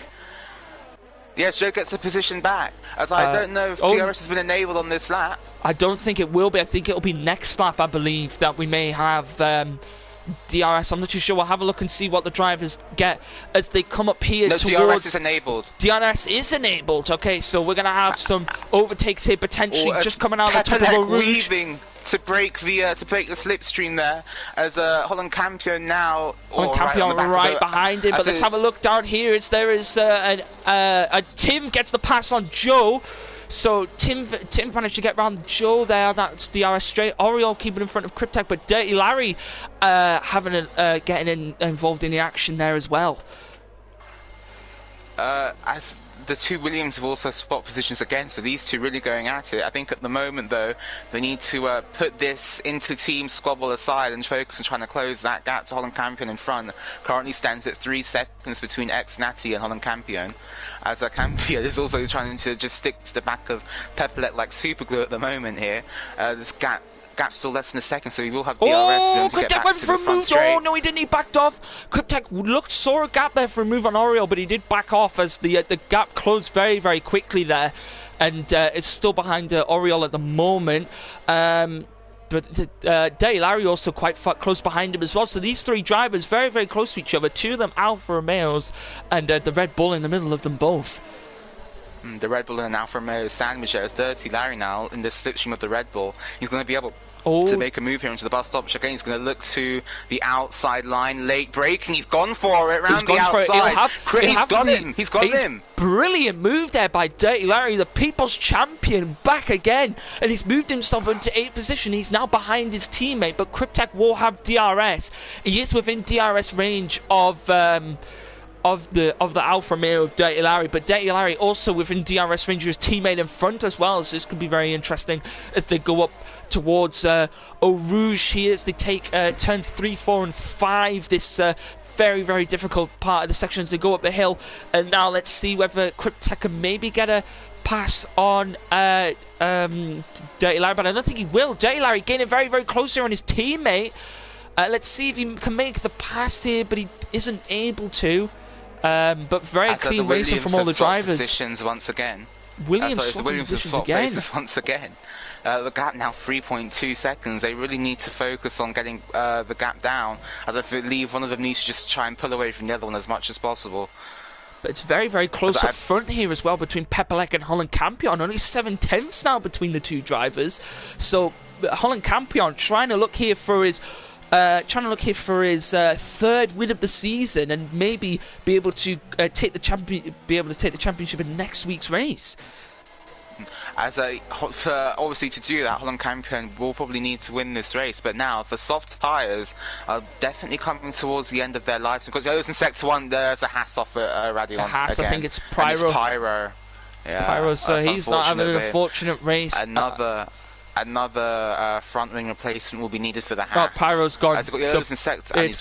Yes, Joe gets the position back. As I don't know if DRS has been enabled on this lap. I don't think it will be. I think it will be next lap, I believe, that we may have DRS. I'm not too sure. We'll have a look and see what the drivers get as they come up here. No, towards... DRS is enabled. DRS is enabled. Okay, so we're going to have some overtakes here potentially just coming out of the top of a Rouge. Weaving to break the slipstream there as Holland Campion now. Holland Campion right behind him. But let's have a look down here. As there is Tim gets the pass on Joe. So Tim managed to get around Joe there. That's DRS straight. Oriole keeping in front of Cryptech, but Dirty Larry getting involved in the action there as well. As the two Williams have also spot positions again, so these two really going at it. I think at the moment though, they need to put this into team squabble aside and focus on trying to close that gap to Holland Campion in front. Currently stands at 3 seconds between Natty and Holland Campion. As Campion is also trying to just stick to the back of Pepelec like super glue at the moment here. This gap's still less than a second, so he will have DRS to get back to the front straight. Oh no, he didn't. He backed off. Cryptech saw a gap there for a move on Oriole, but he did back off as the gap closed very quickly there, and it's still behind Oriole at the moment. But Dirty Larry also quite close behind him as well. So these three drivers very close to each other. Two of them Alfa Romeos, and the Red Bull in the middle of them both. The Red Bull and Alfa Romeo sandwich there is Dirty Larry now in the slipstream of the Red Bull. He's going to be able to make a move here into the bus stop. Again, he's going to look to the outside line, late braking. He's gone for it round the outside. He's got him. Brilliant move there by Dirty Larry, the people's champion, back again, and he's moved himself into 8th position. He's now behind his teammate, but Cryptech will have DRS. He is within DRS range of of the Alfa Romeo of Dirty Larry, but Dirty Larry also within DRS range, his teammate in front as well. So this could be very interesting as they go up towards Eau Rouge here, as they take turns 3, 4, and 5. This very, very difficult part of the section as they go up the hill. And now let's see whether Cryptek can maybe get a pass on Dirty Larry, but I don't think he will. Dirty Larry getting very, very close here on his teammate. Let's see if he can make the pass here, but he isn't able to. But very clean racing from all the drivers. Positions once again. Williams have swapped places once again. The gap now 3.2 seconds. They really need to focus on getting the gap down. As I believe one of them needs to just try and pull away from the other one as much as possible. But it's very, very close up front here as well between Pepelec and Holland Campion. Only 7/10 now between the two drivers. So Holland Campion trying to look here for his third win of the season and maybe be able to take the championship in next week's race. Obviously to do that, Holland Campion will probably need to win this race. But now, the soft tyres are definitely coming towards the end of their lives, because those in Sector 1, there's a Haas off at Radion. Haas, again. I think it's Pyro. And it's Pyro. Yeah, Pyro, so he's not having an unfortunate race. Another front wing replacement will be needed for the Haas. Oh, Pyro's gone. It's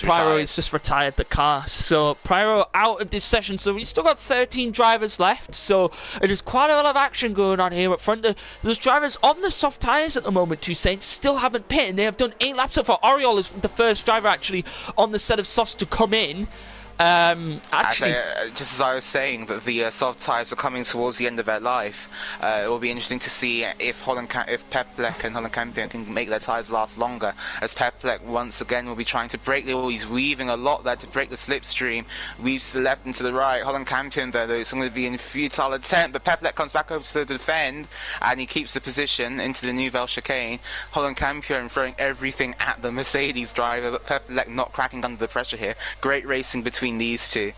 Pyro. He's just retired the car. So Pyro out of this session. So we've still got 13 drivers left. So there's quite a lot of action going on here up front. There's drivers on the soft tyres at the moment. Two Saints still haven't pitted. They have done 8 laps so far. Oriol is the first driver actually on the set of softs to come in. Just as I was saying, that the soft tyres are coming towards the end of their life. It will be interesting to see if Pepelec and Holland Campion can make their tyres last longer, as Pepelec once again will be trying to break he's weaving a lot there to break the slipstream, weaves to the left and to the right. Holland Campion though, it's going to be in futile attempt, but Pepelec comes back over to defend, and he keeps the position into the Nouvelle chicane. Holland Campion throwing everything at the Mercedes driver, but Pepelec not cracking under the pressure here. Great racing between these two.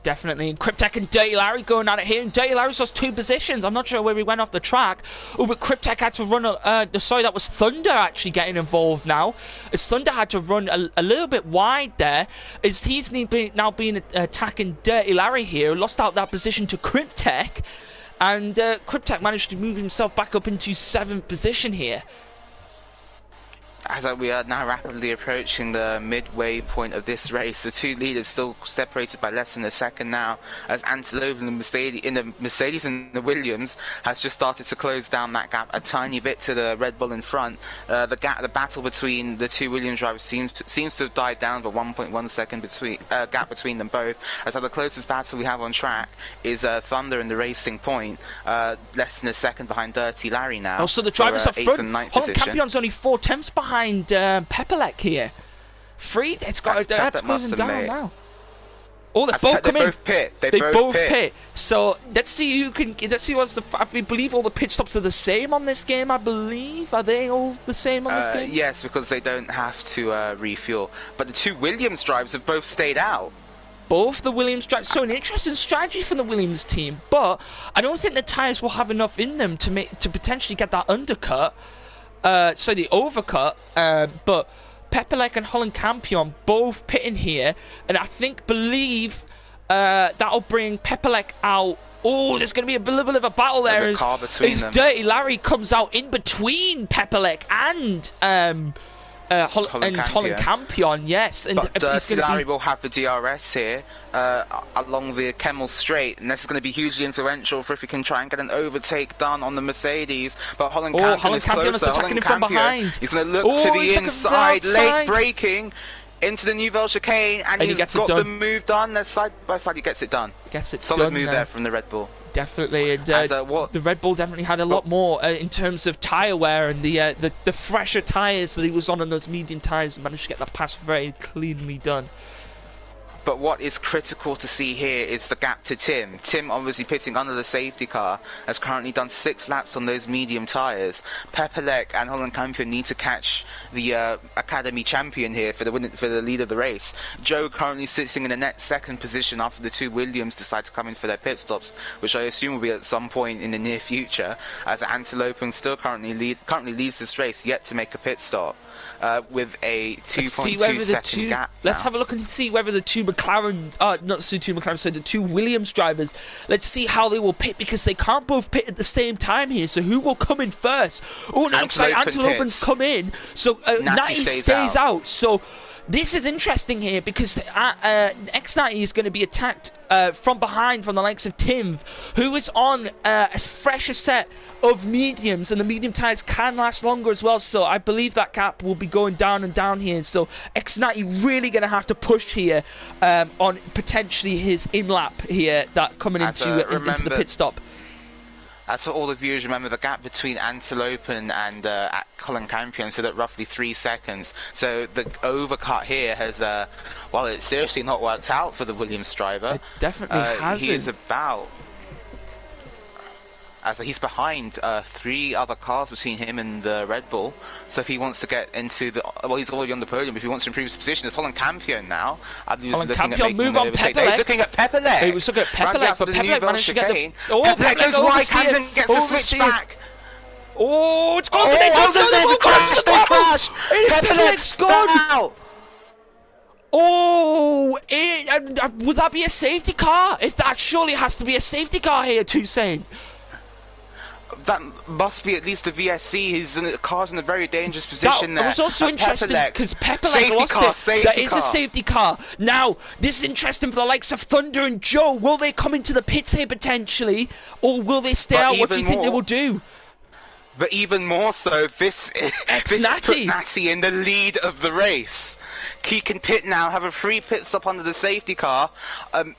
Definitely. And Cryptek and Dirty Larry going at it here. And Dirty Larry's lost 2 positions. I'm not sure where he went off the track. Oh, but Cryptek had to run sorry, that was Thunder actually getting involved now. As Thunder had to run a little bit wide there. As he's now been attacking Dirty Larry here. Lost out that position to Cryptek. And Cryptek managed to move himself back up into 7th position here. As we are now rapidly approaching the midway point of this race, the two leaders still separated by less than a second now, as Antelope and the Mercedes and the Williams has just started to close down that gap a tiny bit to the Red Bull in front. The battle between the two Williams drivers seems to have died down, but 1.1 second gap between them both. As the closest battle we have on track is Thunder in the Racing Point, less than a second behind Dirty Larry now. Also, the drivers up front. Holland Campion's only 4/10 behind Pepelec here. It's closing down now. Oh, they've both come in. They both pit. So let's see who can. Let's see what's the. I believe all the pit stops are the same on this game. I believe, are they all the same on this game? Yes, because they don't have to refuel. But the two Williams drivers have both stayed out. Both the Williams drivers. So an interesting strategy from the Williams team, but I don't think the tyres will have enough in them to potentially get that undercut. The overcut, but Pepelec and Holland Campion both pitting here, and I believe that'll bring Pepelec out. Oh, there's going to be a little bit of a battle there as Dirty Larry comes out in between Pepelec and Holland Campion, yes. And but Dirty Larry will have the DRS here along the Kemmel Straight, and this is going to be hugely influential for if he can try and get an overtake done on the Mercedes. But Holland Campion is closer. Holland Campion, he's going to look to the inside, late braking into the Nouvelle chicane, and he's got the move done. They're side by side, he gets it done. Solid move there from the Red Bull. Definitely, and the Red Bull definitely had a lot more in terms of tyre wear, and the fresher tyres that he was on those medium tyres, and managed to get that pass very cleanly done. But what is critical to see here is the gap to Tim. Tim, obviously pitting under the safety car, has currently done 6 laps on those medium tyres. Pepelec and Holland Campion need to catch the Academy champion here for the lead of the race. Joe currently sitting in a net 2nd position after the two Williams decide to come in for their pit stops, which I assume will be at some point in the near future, as Antelope still currently leads this race, yet to make a pit stop. With a 2.2 second gap. Let's have a look and see whether the two McLaren, not the two McLaren, sorry, the two Williams drivers. Let's see how they will pit, because they can't both pit at the same time here. So who will come in first? Oh, and it looks like Antelopen's come in. So Natty stays out. So this is interesting here, because X90 is going to be attacked from behind from the likes of Tim, who is on a fresher set of mediums, and the medium tyres can last longer as well. So I believe that gap will be going down and down here. So X90 really going to have to push here on potentially his in-lap here, that coming into the pit stop. As for all the viewers, remember the gap between Antelopen and Colin Campion, so that roughly 3 seconds. So the overcut here has, well, it's seriously not worked out for the Williams driver. It definitely hasn't. He is about... So he's behind 3 other cars between him and the Red Bull. So if he wants to get into the... Well, he's already on the podium. If he wants to improve his position, it's Holland Campion now. Holland Campion, move on, Pepelec. He's looking at Pepelec. He was looking at Pepelec, but Pepelec managed to get the... Oh, Pepelec goes wide, Campion gets the switch back. Oh, it's gone to the crash! Pepelec's gone! Out. Oh, would that be a safety car? If that surely has to be a safety car here, Toussaint. That must be at least a VSC. His car's in a very dangerous position there. That was also interesting because Pepelec lost it. That is a safety car. Now, this is interesting for the likes of Thunder and Joe. Will they come into the pits here potentially, or will they stay out? What do you think they will do? But even more so, this put Natty in the lead of the race. He can pit now, have a free pit stop under the safety car.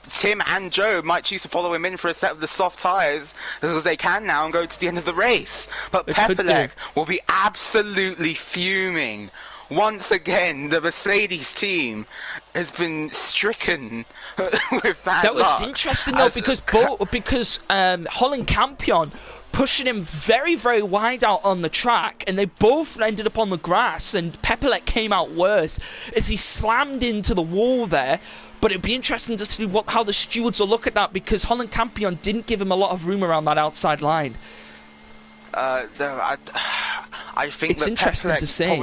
Tim and Joe might choose to follow him in for a set of the soft tyres, because they can now and go to the end of the race. But Pepelec will be absolutely fuming. Once again, the Mercedes team has been stricken with bad luck. That was interesting though, because Holland Campion pushing him very, very wide out on the track, and they both ended up on the grass, and Pepelec came out worse as he slammed into the wall there. But it'd be interesting to see how the stewards will look at that, because Holland Campion didn't give him a lot of room around that outside line. I think it's that interesting Pepelec to say.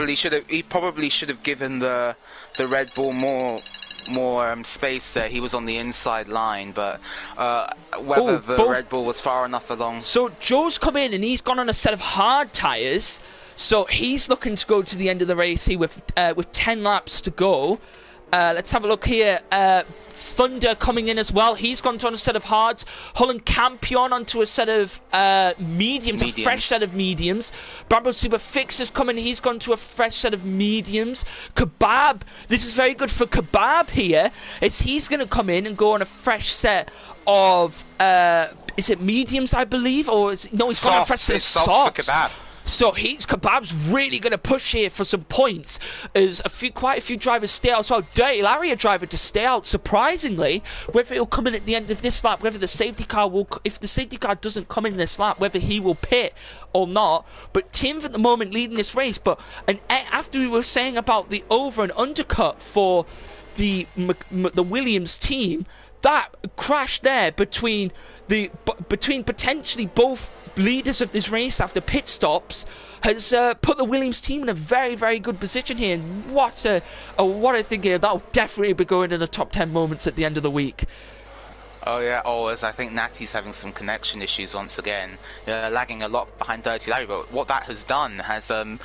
probably should have given the Red Bull more space there. He was on the inside line, but whether the Red Bull was far enough along. So Joe's come in and he's gone on a set of hard tyres, so he's looking to go to the end of the race here with 10 laps to go. Let's have a look here. Thunder coming in as well. He's gone on a set of hards. Holland Campion onto a set of mediums, a fresh set of mediums. Bravo Super Fix is coming. He's gone to a fresh set of mediums. Kebab. This is very good for Kebab here, as he's going to come in and go on a fresh set of, is it mediums, I believe? Or is it, no, he's gone on a fresh set of softs. For Kebab. So Kebab's really going to push here for some points, as quite a few drivers stay out as well. Dirty Larry, a driver to stay out, surprisingly. Whether he'll come in at the end of this lap, whether the safety car will, if the safety car doesn't come in this lap, whether he will pit or not. But Tim at the moment leading this race. But after we were saying about the over and undercut for the Williams team, that crash there between potentially both leaders of this race after pit stops has put the Williams team in a very, very good position here. And what a thing here. That'll definitely be going in the top 10 moments at the end of the week. Oh yeah, as I think Natty's having some connection issues once again, lagging a lot behind Dirty Larry. But what that has done has that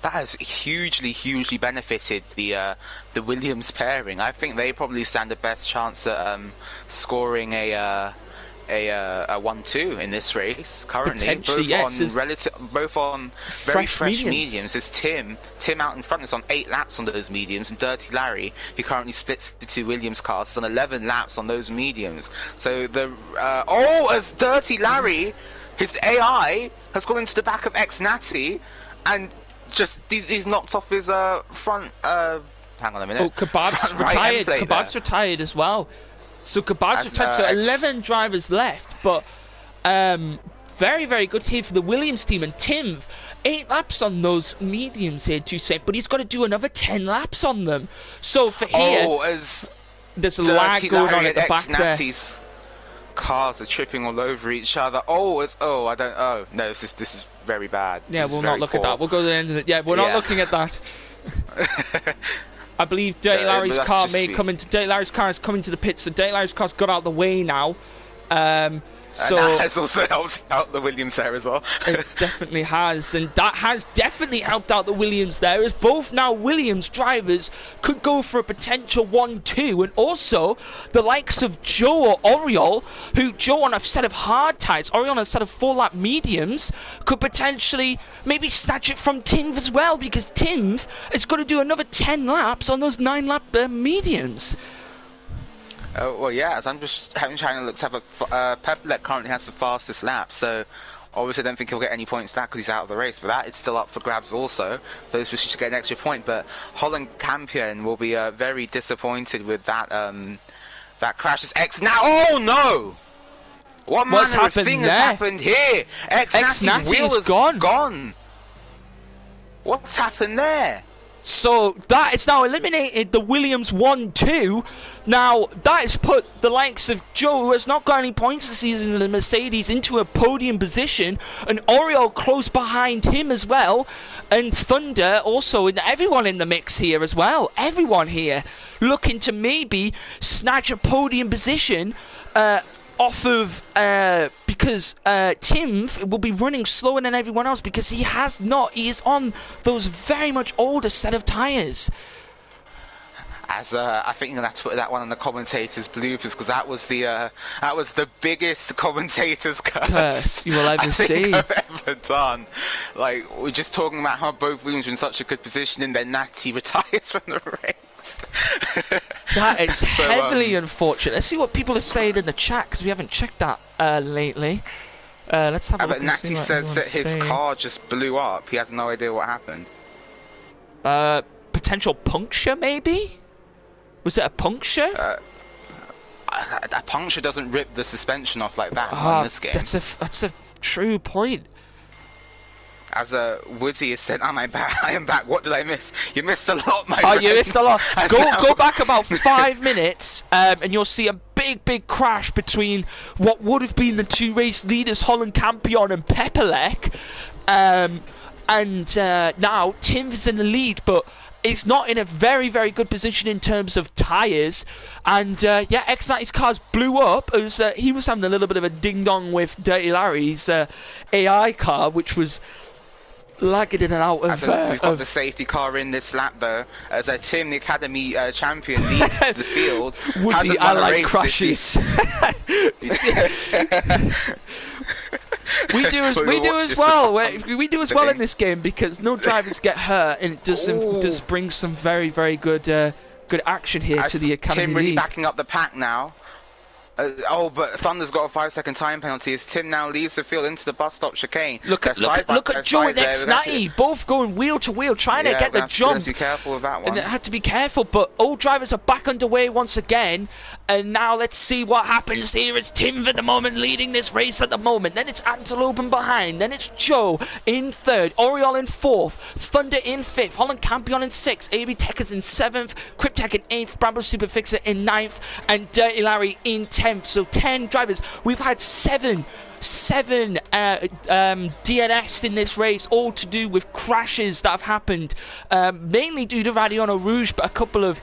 has hugely benefited the Williams pairing. I think they probably stand the best chance at scoring a 1-2 in this race currently, both on very fresh mediums. There's Tim out in front is on 8 laps on those mediums, and Dirty Larry, who currently splits the 2 Williams cars, is on 11 laps on those mediums. So as Dirty Larry, his AI has gone into the back of Natty, and just he's knocked off his front. Hang on a minute. Oh, Kebab's retired. Kebab's retired as well. So Kebab's retired, so 11 drivers left, but very, very good here for the Williams team. And Tim, 8 laps on those mediums here, to say, but he's got to do another 10 laps on them. So for here, there's a lag going on at the back there. Cars are tripping all over each other. No, this is very bad. Yeah, we'll not look at that. We'll go to the end of it. Yeah, we're not looking at that. I believe Dirty Larry's that's car just may speed. come into. Dirty Larry's car is coming to the pits, so Dirty Larry's car's got out of the way now. So and that has also helped out the Williams there as well. it definitely has, and that has definitely helped out the Williams there, as both now Williams drivers could go for a potential 1-2, and also the likes of Joe or Oriol, who Joe on a set of hard tyres, Oriol on a set of 4-lap mediums, could potentially maybe snatch it from Timv as well, because Timv is going to do another 10 laps on those 9-lap mediums. Well, yeah, as I'm just trying to look to have a Pepelec currently has the fastest lap, so obviously I don't think he'll get any points for that because he's out of the race, but that is still up for grabs also. Those people should get an extra point, but Holland Campion will be very disappointed with that that crash. X now. Oh no! What manner of thing has happened here? X-Natty's wheel is gone. What's happened there? So that is now eliminated the Williams 1-2. Now that has put the likes of Joe, who has not got any points this season in the Mercedes, into a podium position, and Oriol close behind him as well, and Thunder also, and everyone in the mix here as well. Everyone here looking to maybe snatch a podium position off of because Tim will be running slower than everyone else because he is on those very much older set of tyres. As I think you're gonna have to put that one on the commentators' bloopers because that was the biggest commentators' curse you will ever see I've ever done. Like, we're just talking about how both Williams are in such a good position, and then Natty retires from the race. That is heavily unfortunate. Let's see what people are saying in the chat because we haven't checked that lately. Let's have a look. But Natty says that his car just blew up. He has no idea what happened. Potential puncture, maybe? Was it a puncture? A puncture doesn't rip the suspension off like that in this game. That's a true point. As Woody has said, I am back. What did I miss? You missed a lot, my friend. You missed a lot. Go back about 5 minutes, and you'll see a big crash between what would have been the two race leaders, Holland Campion and Pepelec. And now Tim's in the lead, but it's not in a very good position in terms of tyres. And yeah, X-Natty's cars blew up as he was having a little bit of a ding-dong with Dirty Larry's AI car, which was lagging in and out of... we've got the safety car in this lap though, as Tim, the Academy champion, leads to the field. Woody, I like crashes. We do as well in this game because no drivers get hurt, and it does bring some very good action here to the Academy Tim really league. Backing up the pack now. But Thunder's got a 5-second time penalty as Tim now leaves the field into the bus stop chicane. Look at Joe and X-Natty, both going wheel to wheel, trying to get the jump. Have to be careful with that one. And it had to be careful, but all drivers are back underway once again. And now let's see what happens here. It's Tim at the moment leading this race at the moment. Then it's Antelope in behind. Then it's Joe in third, Oriol in fourth, Thunder in fifth, Holland Campion in sixth, AB Techers in seventh, Cryptech in eighth, Bramble Superfixer in ninth, and Dirty Larry in 10th. So 10 drivers. We've had seven DNS in this race, all to do with crashes that have happened, mainly due to Radiano Rouge, but a couple of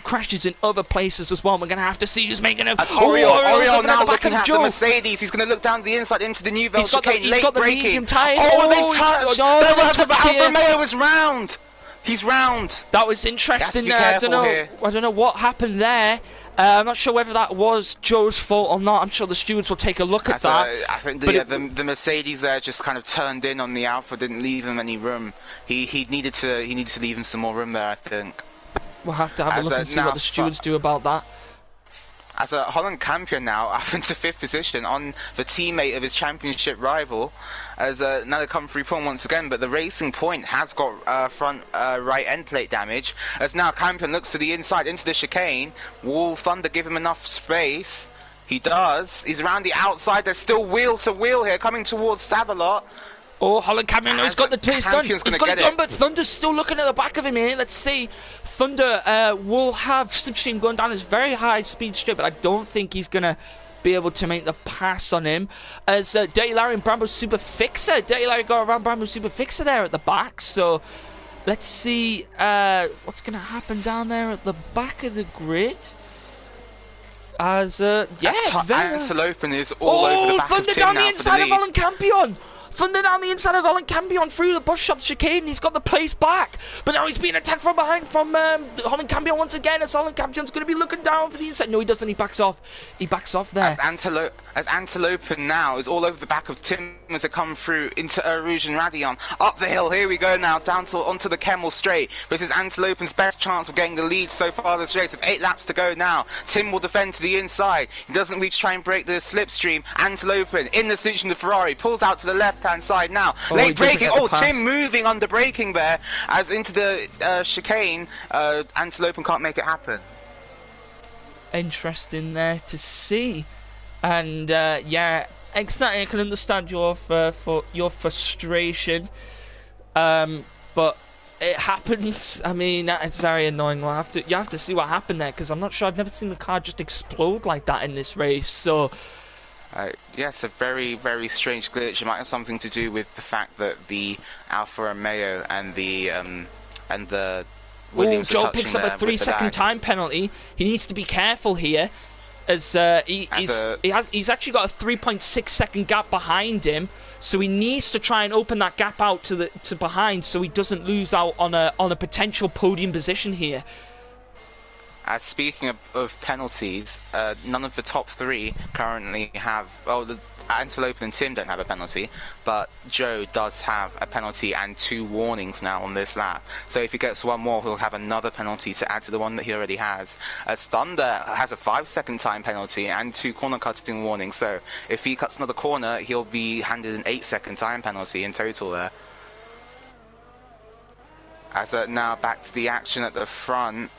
crashes in other places as well. We're going to have to see who's making a... Oriol now looking at the Mercedes. He's going to look down the inside into the New chicane, late braking. They touched! Alfa Romeo was round! He's round! That was interesting. I don't know what happened there. I'm not sure whether that was Joe's fault or not. I'm sure the stewards will take a look at that. I think the Mercedes there just kind of turned in on the Alfa, didn't leave him any room. He needed to leave him some more room there, I think. We'll have to have a look and see what the stewards do about that. As Holland Campion now up into 5th position on the teammate of his championship rival, as now they come free point once again, but the Racing Point has got front right end plate damage, as now Campion looks to the inside into the chicane. Will Thunder give him enough space? He does. He's around the outside. They're still wheel to wheel here, coming towards Stavelot. Oh, Holland Campion, he's got the place done. He's got it done, but Thunder's still looking at the back of him here. Let's see. Thunder will have Slipstream going down his very high speed strip, but I don't think he's going to be able to make the pass on him. As Dirty Larry and Brambo Super Fixer. Dirty Larry got around Brambo Super Fixer there at the back, so Let's see what's going to happen down there at the back of the grid. As Antelope is all over the back Thunder of Tim down now the inside for of the lead. Holland Campion. Thunder down the inside of Holland Campion through the bus shop chicane, and he's got the place back. But now he's being attacked from behind from Holland Campion once again, as Holland Campion's going to be looking down for the inside. No, he doesn't. He backs off. He backs off there. As Antelope now is all over the back of Tim as they come through into Rouge and Radion. Up the hill, here we go now, down onto the Kemmel Straight. This is Antelope's best chance of getting the lead so far this race, with 8 laps to go now. Tim will defend to the inside. He doesn't reach, try and break the slipstream. Antelope in the solution to Ferrari, pulls out to the left-hand side now. Late braking, Tim moving under braking there, as into the chicane. Antelope can't make it happen. Interesting there to see. And yeah, exactly, I can understand your frustration, but it happens. I mean, it's very annoying. You have to see what happened there, because I'm not sure. I've never seen the car just explode like that in this race. So yes, a very, very strange glitch. It might have something to do with the fact that the Alfa Romeo and the Williams Joe picks up a 3-second time penalty. He needs to be careful here, as he's actually got a 3.6 second gap behind him, so he needs to try and open that gap out to behind, so he doesn't lose out on a potential podium position here. Speaking of penalties, none of the top 3 currently have. Well, Antelope and Tim don't have a penalty, but Joe does have a penalty and 2 warnings now on this lap. So if he gets 1 more, he'll have another penalty to add to the one that he already has. As Thunder has a 5-second time penalty and 2 corner cutting warnings. So if he cuts another corner, he'll be handed an 8-second time penalty in total there. As now back to the action at the front.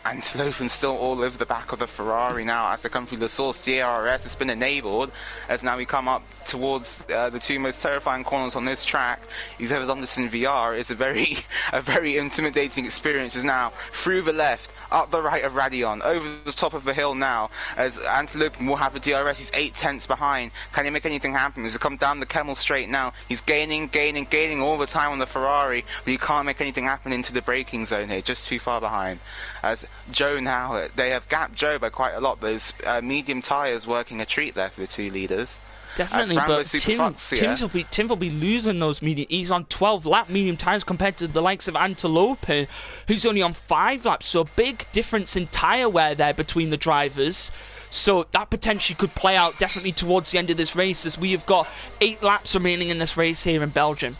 Antelope still all over the back of the Ferrari now as they come through the source. DRS has been enabled as now we come up towards the 2 most terrifying corners on this track. If you've ever done this in VR, it's a very intimidating experience. Is now through the left, up the right of Radion, over the top of the hill now, as Antelope will have a DRS. He's 8 tenths behind. Can he make anything happen? As he come down the Kemmel Straight now, he's gaining all the time on the Ferrari, but he can't make anything happen into the braking zone here, just too far behind. As Joe now, they have gapped Joe by quite a lot. Those medium tyres working a treat there for the 2 leaders. Definitely, but Tim will be losing those medium. He's on 12 lap medium tyres compared to the likes of Antelope, who's only on 5 laps. So a big difference in tyre wear there between the drivers. So that potentially could play out definitely towards the end of this race, as we have got 8 laps remaining in this race here in Belgium.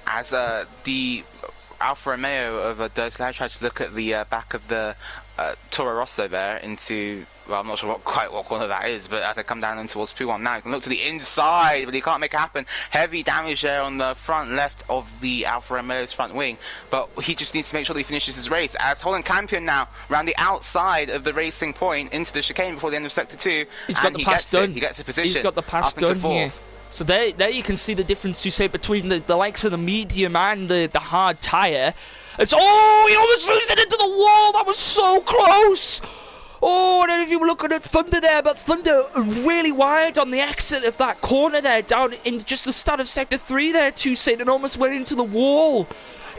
As the Alfa Romeo of Dirk tried to look at the back of the Toro Rosso there into, well, I'm not sure quite what corner that is, but as I come down in towards P1 now, he can look to the inside, but he can't make it happen. Heavy damage there on the front left of the Alfa Romeo's front wing, but he just needs to make sure that he finishes his race. As Holland Campion now around the outside of the racing point into the chicane before the end of Sector 2, he gets a position. He's got the pass done here. So there you can see the difference, you say, between the likes of the medium and the hard tyre. He almost loses it into the wall. That was so close. Oh, I don't know if you were looking at Thunder there, but Thunder really wide on the exit of that corner there, down in just the start of Sector 3 there, Toussaint, and almost went into the wall.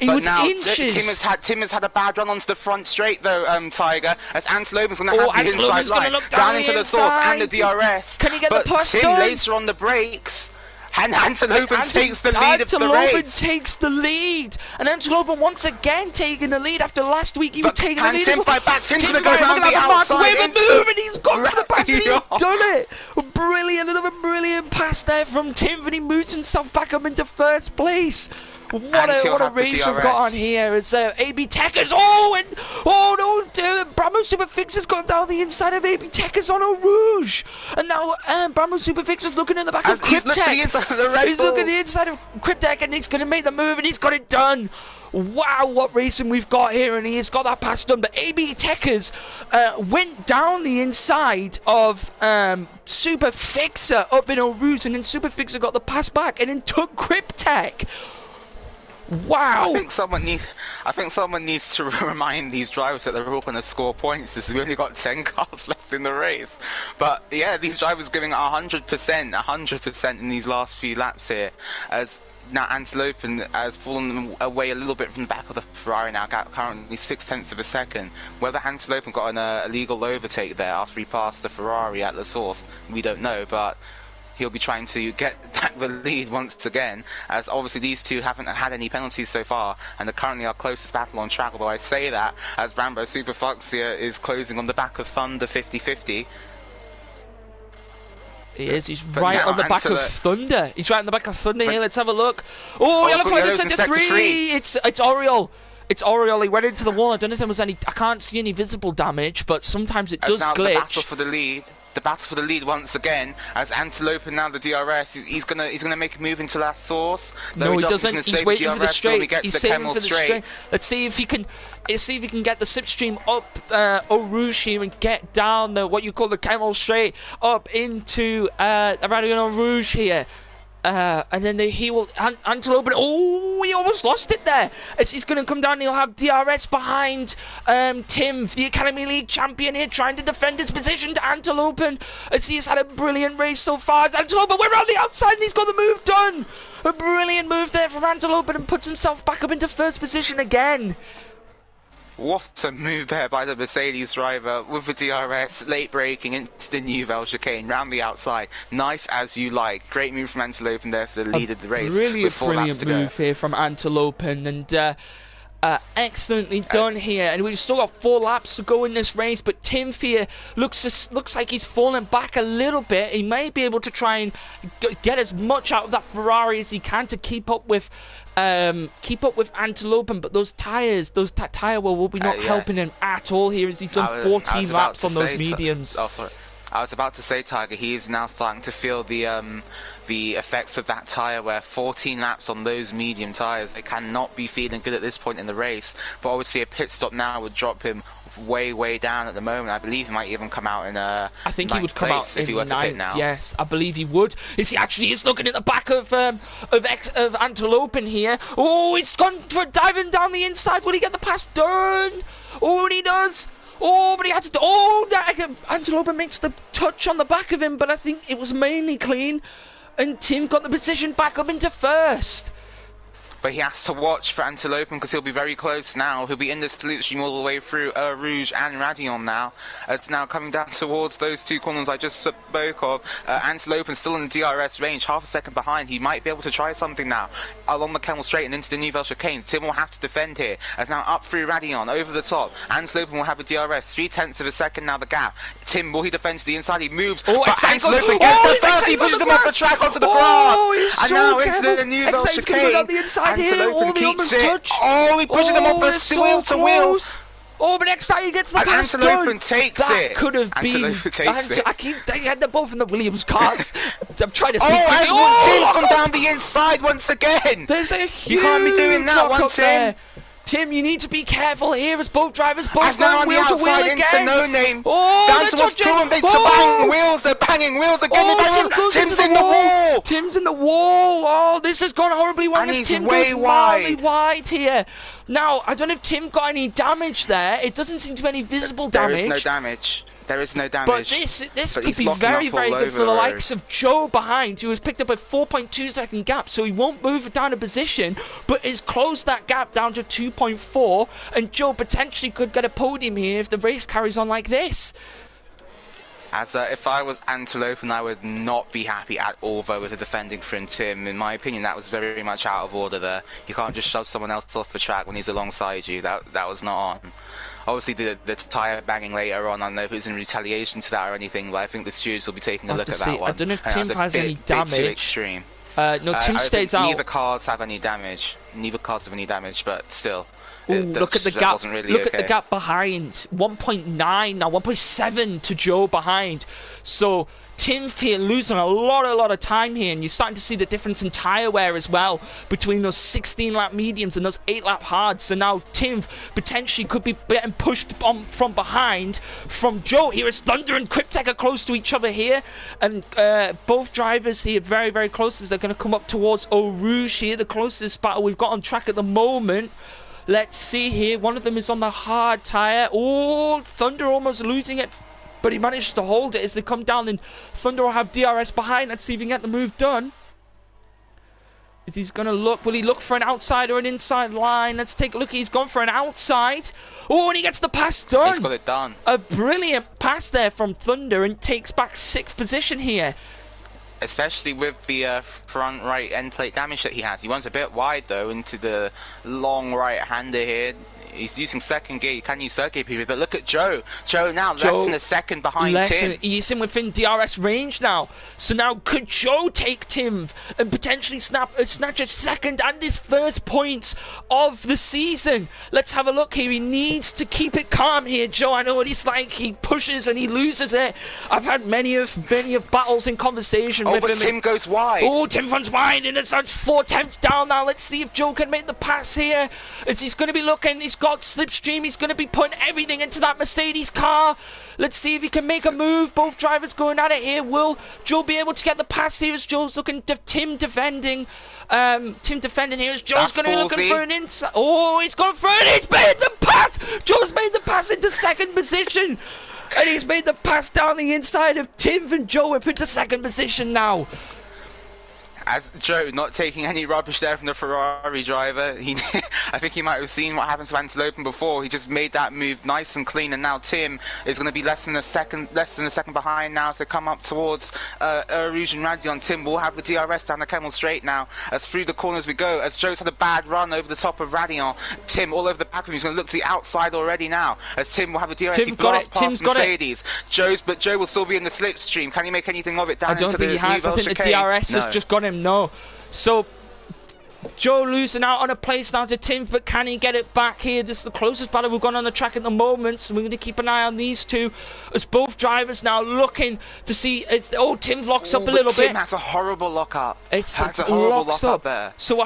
But now, inches. Tim has had a bad run onto the front straight though, Tiger, as Antelope's going to have the inside line down into the source and the DRS. Can he get the push Tim done? Later on the brakes, and Antelope takes the lead of the race. Antelope takes the lead, and Antelope once again taking the lead after last week. He was taking the lead. Tim fight back. Tim's going to go around the outside into move, and he's gone for the pass, and he's done it. Brilliant, another brilliant pass there from Tim, and he moves himself back up into first place. What a race we've got on here. It's AB Techers. Bramo Superfix has gone down the inside of AB Techers on a Rouge. And now Bramo Superfix is looking in the back of Cryptech. He's looking at the inside of Cryptech, and he's going to make the move, and he's got it done. Wow, what racing we've got here, and he has got that pass done. But AB Techers went down the inside of Superfixer up in Eau Rouge, and then Superfixer got the pass back and then took Cryptech. Wow! I think someone needs to remind these drivers that they're all going to score points. As we only got 10 cars left in the race. But yeah, these drivers giving 100% in these last few laps here. As now Antelope has fallen away a little bit from the back of the Ferrari now, currently 0.6 of a second. Whether Antelope got an illegal overtake there after he passed the Ferrari at La Source, we don't know, but he'll be trying to get back the lead once again, as obviously these two haven't had any penalties so far, and are currently our closest battle on track, although I say that as Brambo Super Fox here is closing on the back of Thunder 50-50. He is. He's right on the back of Thunder. He's right on the back of Thunder here. Let's have a look. Oh, yellow flag in sector 3. It's Oriole. It's Oriole. He went into the wall. I don't know if there was any. I can't see any visible damage, but sometimes it does glitch. The battle for the lead. The battle for the lead once again, as Antelope and now the DRS. He's gonna make a move into La Source. No, he doesn't. He's waiting for the straight. He's saving for the straight. Let's see if he can. Let's see if he can get the slipstream up Eau Rouge here and get down what you call the Camel Straight up into around Eau Rouge here. And then he will Antelope. Oh, he almost lost it there. As he's going to come down, he'll have DRS behind Tim, the Academy League champion here, trying to defend his position to Antelope. As he's had a brilliant race so far. As Antelope, we're on the outside, and he's got the move done. A brilliant move there from Antelope, and puts himself back up into first position again. What a move there by the Mercedes driver with the DRS, late braking into the Nouvelle chicane, round the outside. Nice as you like. Great move from Antelope there for the lead of the race. Brilliant move here from Antelope, and excellently done here. And we've still got 4 laps to go in this race, but Tim Fear looks like he's fallen back a little bit. He may be able to try and get as much out of that Ferrari as he can to keep up with Antelope, but those tyres, tyre will be not helping him at all here, as he's done 14 laps on those mediums. I was about to say, Tiger, he is now starting to feel the effects of that tyre, where 14 laps on those medium tyres, they cannot be feeling good at this point in the race. But obviously a pit stop now would drop him way down at the moment. I believe he might even come out in I think he would come out if he were to pit now. Yes, I believe he would. He actually is looking at the back of Antelope in here. Oh, he's gone for diving down the inside. Will he get the pass done? Oh, and he does. Oh, but he had to. Antelope makes the touch on the back of him, but I think it was mainly clean. And Tim got the position back up into first. But he has to watch for Antelope because he'll be very close now. He'll be in the slipstream all the way through Rouge and Radion now. It's now coming down towards those 2 corners I just spoke of. Antelope still in the DRS range, half a second behind. He might be able to try something now along the Camel Straight and into the Nouvelle chicane. Tim will have to defend here. As now up through Radion, over the top. Antelope will have a DRS, 0.3 of a second now the gap. Tim, will he defend to the inside? He moves, but Antelope gets the first. He pushes him off the track onto the grass. And now into the Nouvelle chicane. Antelope keeps it. Touch. Oh, he pushes him off the wheel to wheel. Oh, but next time he gets the pass Antelope takes that it. Could have been. They had them both in the Williams cars. I'm trying to speak. Tim's gone down the inside once again. There's a huge You can't be doing that one, Tim. Tim, you need to be careful here as both drivers both going wheel to wheel again. Into No Name. Down towards Cool and Big to banging wheels. They're banging wheels again. Tim's in the wall. Tim's in the wall. Oh, this has gone horribly wrong as Tim goes mildly wide here. Now, I don't know if Tim got any damage there. It doesn't seem to be any visible damage. There is no damage. There is no damage. But this could be very good for the likes of Joe behind, who has picked up a 4.2 second gap, so he won't move down a position, but has closed that gap down to 2.4, and Joe potentially could get a podium here if the race carries on like this. As if I was Antelope, I would not be happy at all though with the defending from Tim. In my opinion, that was very much out of order there. You can't just shove someone else off the track when he's alongside you. That was not on. Obviously, the tyre banging later on, I don't know if it was in retaliation to that or anything, but I think the stewards will be taking a look at that one. I don't know if Tim has any damage. Too extreme. No, Tim stays out. Neither cars have any damage. But still. Ooh, look at the gap. Look at the gap behind. 1.9 now, 1.7 to Joe behind. So Tim here losing a lot of time here, and you're starting to see the difference in tyre wear as well between those 16-lap mediums and those 8-lap hards. So now Tim potentially could be getting pushed from behind from Joe. Here is Thunder and Cryptek are close to each other here, and both drivers here very close as they're going to come up towards Eau Rouge here, the closest battle we've got on track at the moment. Let's see here. One of them is on the hard tyre. Oh, Thunder almost losing it, but he managed to hold it as they come down, and Thunder will have DRS behind. Let's see if he can get the move done. Is he's going to look? Will he look for an outside or an inside line? Let's take a look. He's gone for an outside. Oh, and he gets the pass done. He's got it done. A brilliant pass there from Thunder, and takes back 6th position here. Especially with the front right end plate damage that he has. He runs a bit wide though into the long right-hander here. He's using second gear. You can use third gear period, but look at Joe. Joe now less than a second behind Tim. He's in within DRS range now. So now could Joe take Tim and potentially snatch his second and his first points of the season? Let's have a look here. He needs to keep it calm here, Joe. I know what he's like. He pushes and he loses it. I've had many of battles in conversation with him. But Tim goes wide. Oh, Tim runs wide, and it's 4 attempts down now. Let's see if Joe can make the pass here, as he's going to be looking. He's got slipstream. He's going to be putting everything into that Mercedes car. Let's see if he can make a move. Both drivers going at it here. Will Joe be able to get the pass here as Joe's looking? Tim defending. Tim defending here as Joe's going to be looking for an inside. Oh, he's gone for it. He's made the pass. Joe's made the pass into second position. And he's made the pass down the inside of Tim, and Joe up into second position now. As Joe not taking any rubbish there from the Ferrari driver, I think he might have seen what happened to Antelopen before. He just made that move nice and clean, and now Tim is going to be less than a second behind now as they come up towards Rouge and Radion. Tim will have the DRS down the Kemmel Straight now as through the corners we go. As Joe's had a bad run over the top of Radion, Tim all over the back of him. He's going to look to the outside already now as Tim will have a DRS. He blasts past Mercedes. But Joe will still be in the slipstream. Can he make anything of it down into the I don't think he has. I think the DRS has just got him. No. So Joe losing out on a place now to Tim, but can he get it back here? This is the closest battle we've got on the track at the moment, so we're going to keep an eye on these two as both drivers now looking to see. Tim locks up a little bit. Tim has a horrible lock-up. That's a horrible lock-up there. So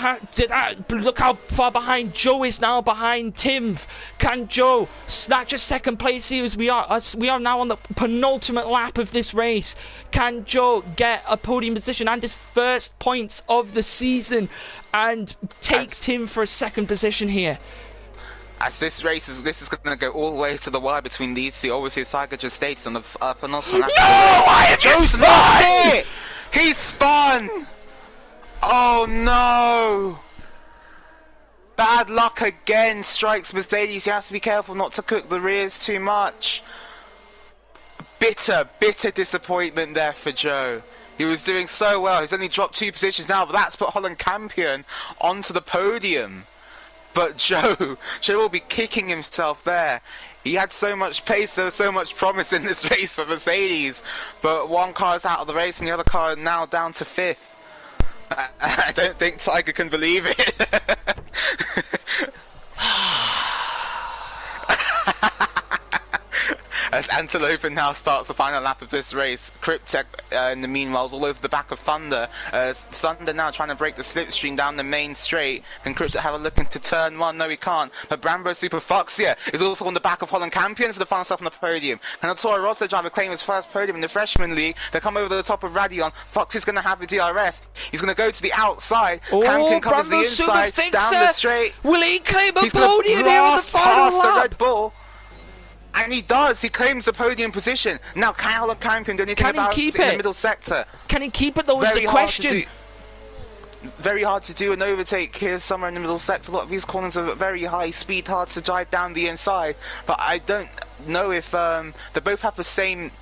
look how far behind Joe is now, behind Tim. Can Joe snatch a second place here as we are now on the penultimate lap of this race? Can Joe get a podium position and his first points of the season and take Tim for a second position here? As this is going to go all the way to the wire between these two. Obviously, Saiga just states on the penultimate lap. No! Joe's lost it! He spun! Oh no! Bad luck again strikes Mercedes. He has to be careful not to cook the rears too much. Bitter disappointment there for Joe. He was doing so well. He's only dropped 2 positions now, but that's put Holland Campion onto the podium. But Joe will be kicking himself there. He had so much pace, there was so much promise in this race for Mercedes, but one car is out of the race and the other car now down to 5th. I don't think Tiger can believe it. As Antelope now starts the final lap of this race, Cryptek in the meanwhile is all over the back of Thunder. Thunder now trying to break the slipstream down the main straight. Can Cryptek have a look into turn 1? No, he can't. But Brambo Super Fuxia is also on the back of Holland Campion for the final stop on the podium. Can a Toro Rosso driver claim his first podium in the Freshman League? They come over the top of Radion. Fox is going to have the DRS. He's going to go to the outside. Campion covers the inside, down the straight. Will he claim a podium here in the final lap? The Red Bull. And he does. He claims the podium position. Now, can Holland Campion do anything about it in the middle sector? Can he keep it, though, is the question. Very hard to do an overtake here somewhere in the middle sector. A lot of these corners are at very high speed, hard to drive down the inside. But I don't know if they both have the same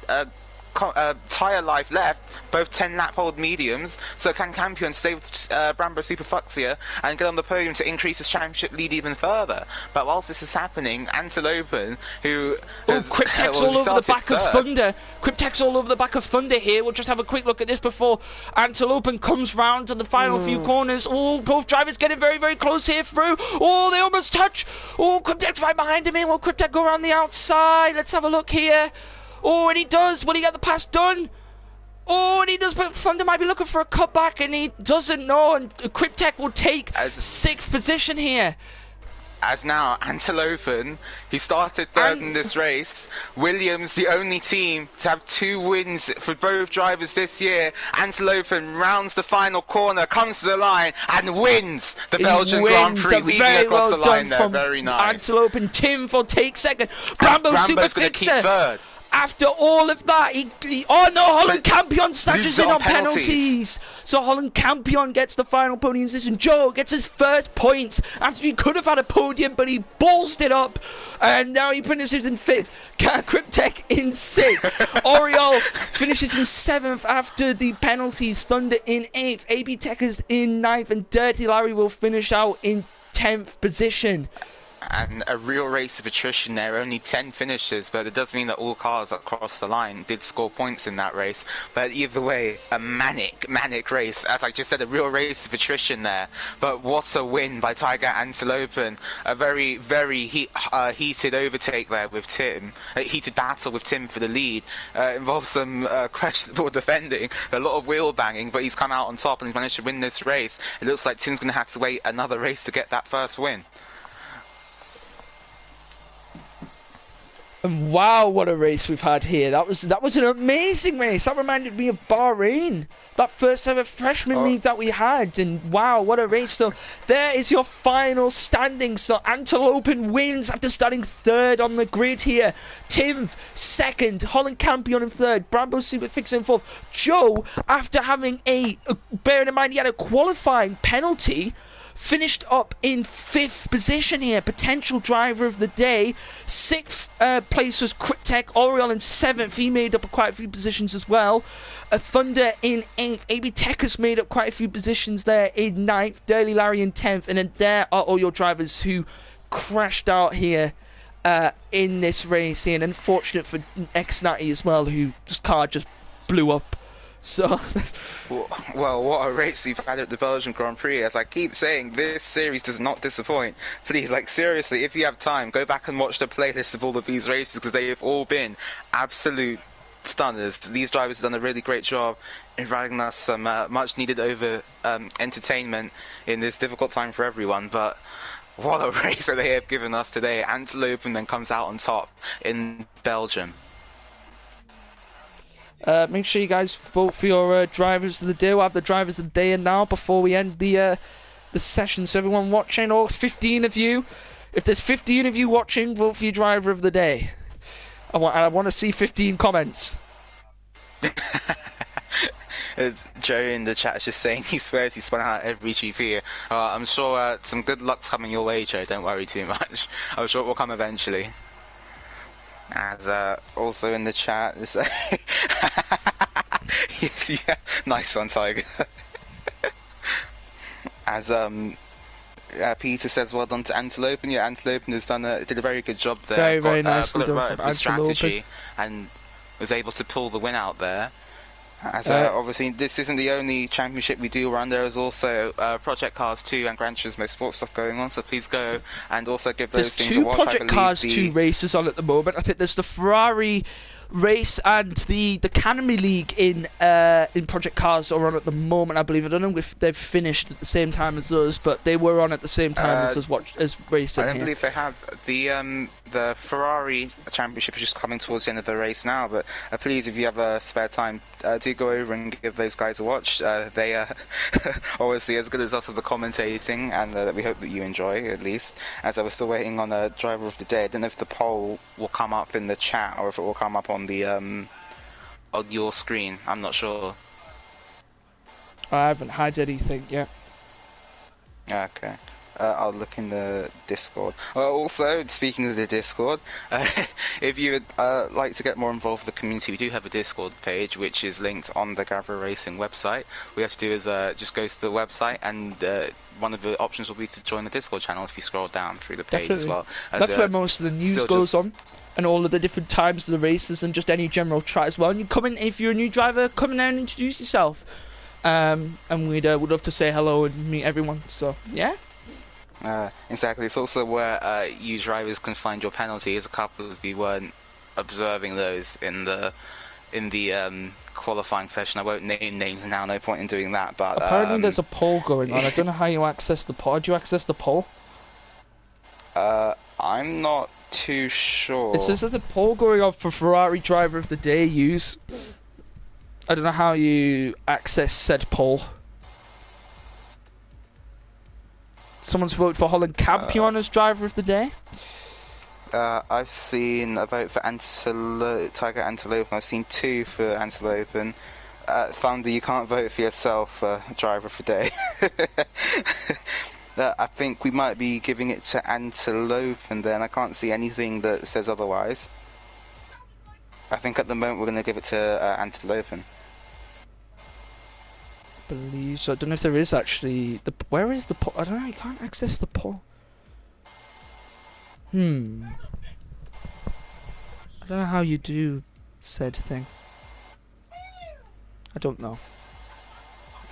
tyre life left, both 10 lap hold mediums. So can Campion stay with Brambo Super Fuxia and get on the podium to increase his championship lead even further? But whilst this is happening, Antelopen, who Cryptek's all over the back of Thunder. Cryptek's all over the back of Thunder here. We'll just have a quick look at this before Antelopen comes round to the final few corners. Oh, both drivers getting very, very close here through. Oh, they almost touch. Oh, Cryptek's right behind him here. Will Cryptek go around the outside? Let's have a look here. Oh, and he does. Will he get the pass done? Oh, and he does, but Thunder might be looking for a cutback, and he doesn't know, and Cryptek will take 6th position here. As now, Antelopen, he started third in this race. Williams, the only team to have 2 wins for both drivers this year. Antelopen rounds the final corner, comes to the line, and wins the Belgian Grand Prix, weaving across the line there. Very nice. Antelopen, Tim will take 2nd. Brambo's going to keep 3rd. After all of that, oh no, Holland Campion snatches in on penalties. So Holland Campion gets the final podium position. Joe gets his first points after he could have had a podium, but he ballsed it up. And now he finishes in 5th. Cryptek in 6th. Oriole finishes in 7th after the penalties. Thunder in 8th. AB Tech is in 9th. And Dirty Larry will finish out in 10th position. And a real race of attrition there, only 10 finishers, but it does mean that all cars that crossed the line did score points in that race. But either way, a manic race. As I just said, a real race of attrition there. But what a win by Tiger Antelopen. A very, very heated overtake there with Tim. A heated battle with Tim for the lead. Involves some questionable defending, a lot of wheel banging, but he's come out on top and he's managed to win this race. It looks like Tim's going to have to wait another race to get that first win. And wow, what a race we've had here. That was an amazing race. That reminded me of Bahrain. That first ever freshman league that we had. And wow, what a race. So there is your final standing. So Antelopen wins after starting 3rd on the grid here. Tim 2nd. Holland Campion in 3rd. Brambo Superfix in 4th. Joe, after having bearing in mind he had a qualifying penalty, finished up in 5th position here. Potential driver of the day. 6th place was Cryptek. Oriole in 7th. He made up quite a few positions as well. Thunder in 8th. AB Tech has made up quite a few positions there in 9th. Dirty Larry in 10th. And then there are all your drivers who crashed out here in this race here. And unfortunate for X-Natty as well, whose car just blew up. So, well, what a race we've had at the Belgian Grand Prix. As I keep saying, this series does not disappoint. Please, like, seriously, if you have time, go back and watch the playlist of all of these races, because they have all been absolute stunners. These drivers have done a really great job in providing us some much needed entertainment in this difficult time for everyone. But what a race that they have given us today. Antelope then comes out on top in Belgium. Make sure you guys vote for your drivers of the day. We'll have the drivers of the day in now before we end the session. So everyone watching, all 15 of you, if there's 15 of you watching, vote for your driver of the day. I want to see 15 comments. As Joe in the chat is just saying he swears he spun out every GP. I'm sure some good luck's coming your way, Joe. Don't worry too much. I'm sure it will come eventually. As also in the chat, yes, yeah, nice one, Tiger. As Peter says, well done to Antelopen. Yeah, Antelopen has did a very good job there. Very nicely done right from Antelopen. Strategy and was able to pull the win out there. As obviously, this isn't the only championship we do run. There is also Project Cars 2 and Gran Turismo Sports stuff going on, so please go and also give those things a watch. There's 2 Project Cars 2 races on at the moment. I think there's the Ferrari race and the Academy League in Project Cars are on at the moment, I believe. I don't know if they've finished at the same time as us, but they were on at the same time as racing. I don't believe they have. The Ferrari Championship is just coming towards the end of the race now, but please, if you have spare time, do go over and give those guys a watch. They are obviously as good as us with the commentating, and we hope that you enjoy, at least. As I was still waiting on a driver of the day, I don't know if the poll will come up in the chat or if it will come up on the on your screen. I'm not sure. I haven't had anything yet. Okay. I'll look in the Discord. Also, speaking of the Discord, if you would like to get more involved with the community, we do have a Discord page, which is linked on the Gavra Racing website. All you have to do is just go to the website, and one of the options will be to join the Discord channel if you scroll down through the page. Definitely. As well. That's where most of the news goes on, and all of the different times of the races, and just any general chat as well. And you come in, if you're a new driver, come in there and introduce yourself. And we'd love to say hello and meet everyone. So, yeah. Exactly. It's also where you drivers can find your penalties. A couple of you weren't observing those in the qualifying session. I won't name names now, no point in doing that. But apparently there's a poll going on. I don't know how you access the poll. Do you access the poll? I'm not too sure. It says there's a poll going on for Ferrari Driver of the Day use. I don't know how you access said poll. Someone's voted for Holland Campion as Driver of the Day. I've seen a vote for Tiger Antelope. I've seen 2 for Antelope. Thunder, you can't vote for yourself, Driver of the Day. I think we might be giving it to Antelope, and then I can't see anything that says otherwise. I think at the moment we're going to give it to Antelope. Believe so. I don't know if there is actually where is the poll? I don't know. You can't access the poll. I don't know how you do said thing. I don't know.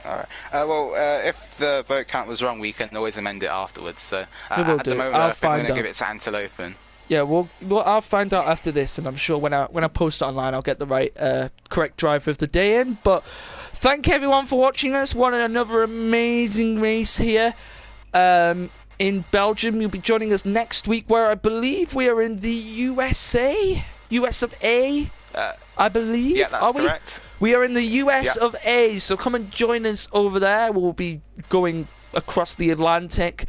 Alright. Well, if the vote count was wrong, we can always amend it afterwards. So at the moment, I think we're going to give it to Antelope. Yeah, well, I'll find out after this, and I'm sure when I post it online, I'll get the right correct Driver of the Day in. But thank everyone for watching us. What another amazing race here in Belgium. You'll be joining us next week, where I believe we are in the USA, US of A. I believe. Yeah, that's correct. We are in the US of A, so come and join us over there. We'll be going across the Atlantic.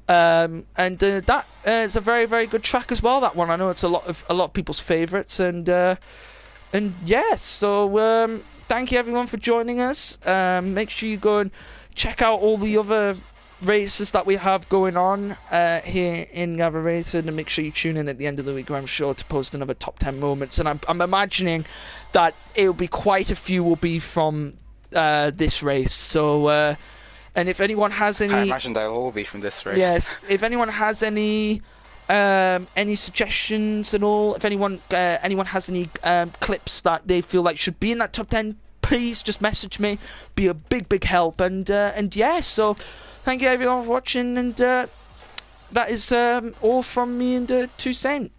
And that is a very, very good track as well. That one, I know it's a lot of people's favourites, and yeah. So thank you everyone for joining us. Make sure you go and check out all the other races that we have going on here in Gavra Racing, and make sure you tune in at the end of the week, where I'm sure to post another top 10 moments. And I'm imagining that it'll be quite a few will be from this race. So. And if anyone has any, I imagine they'll all be from this race. Yes. If anyone has any suggestions and all, if anyone has any clips that they feel like should be in that top 10, please just message me. Be a big help. And yeah. So thank you everyone for watching. And that is all from me and 2 Saint.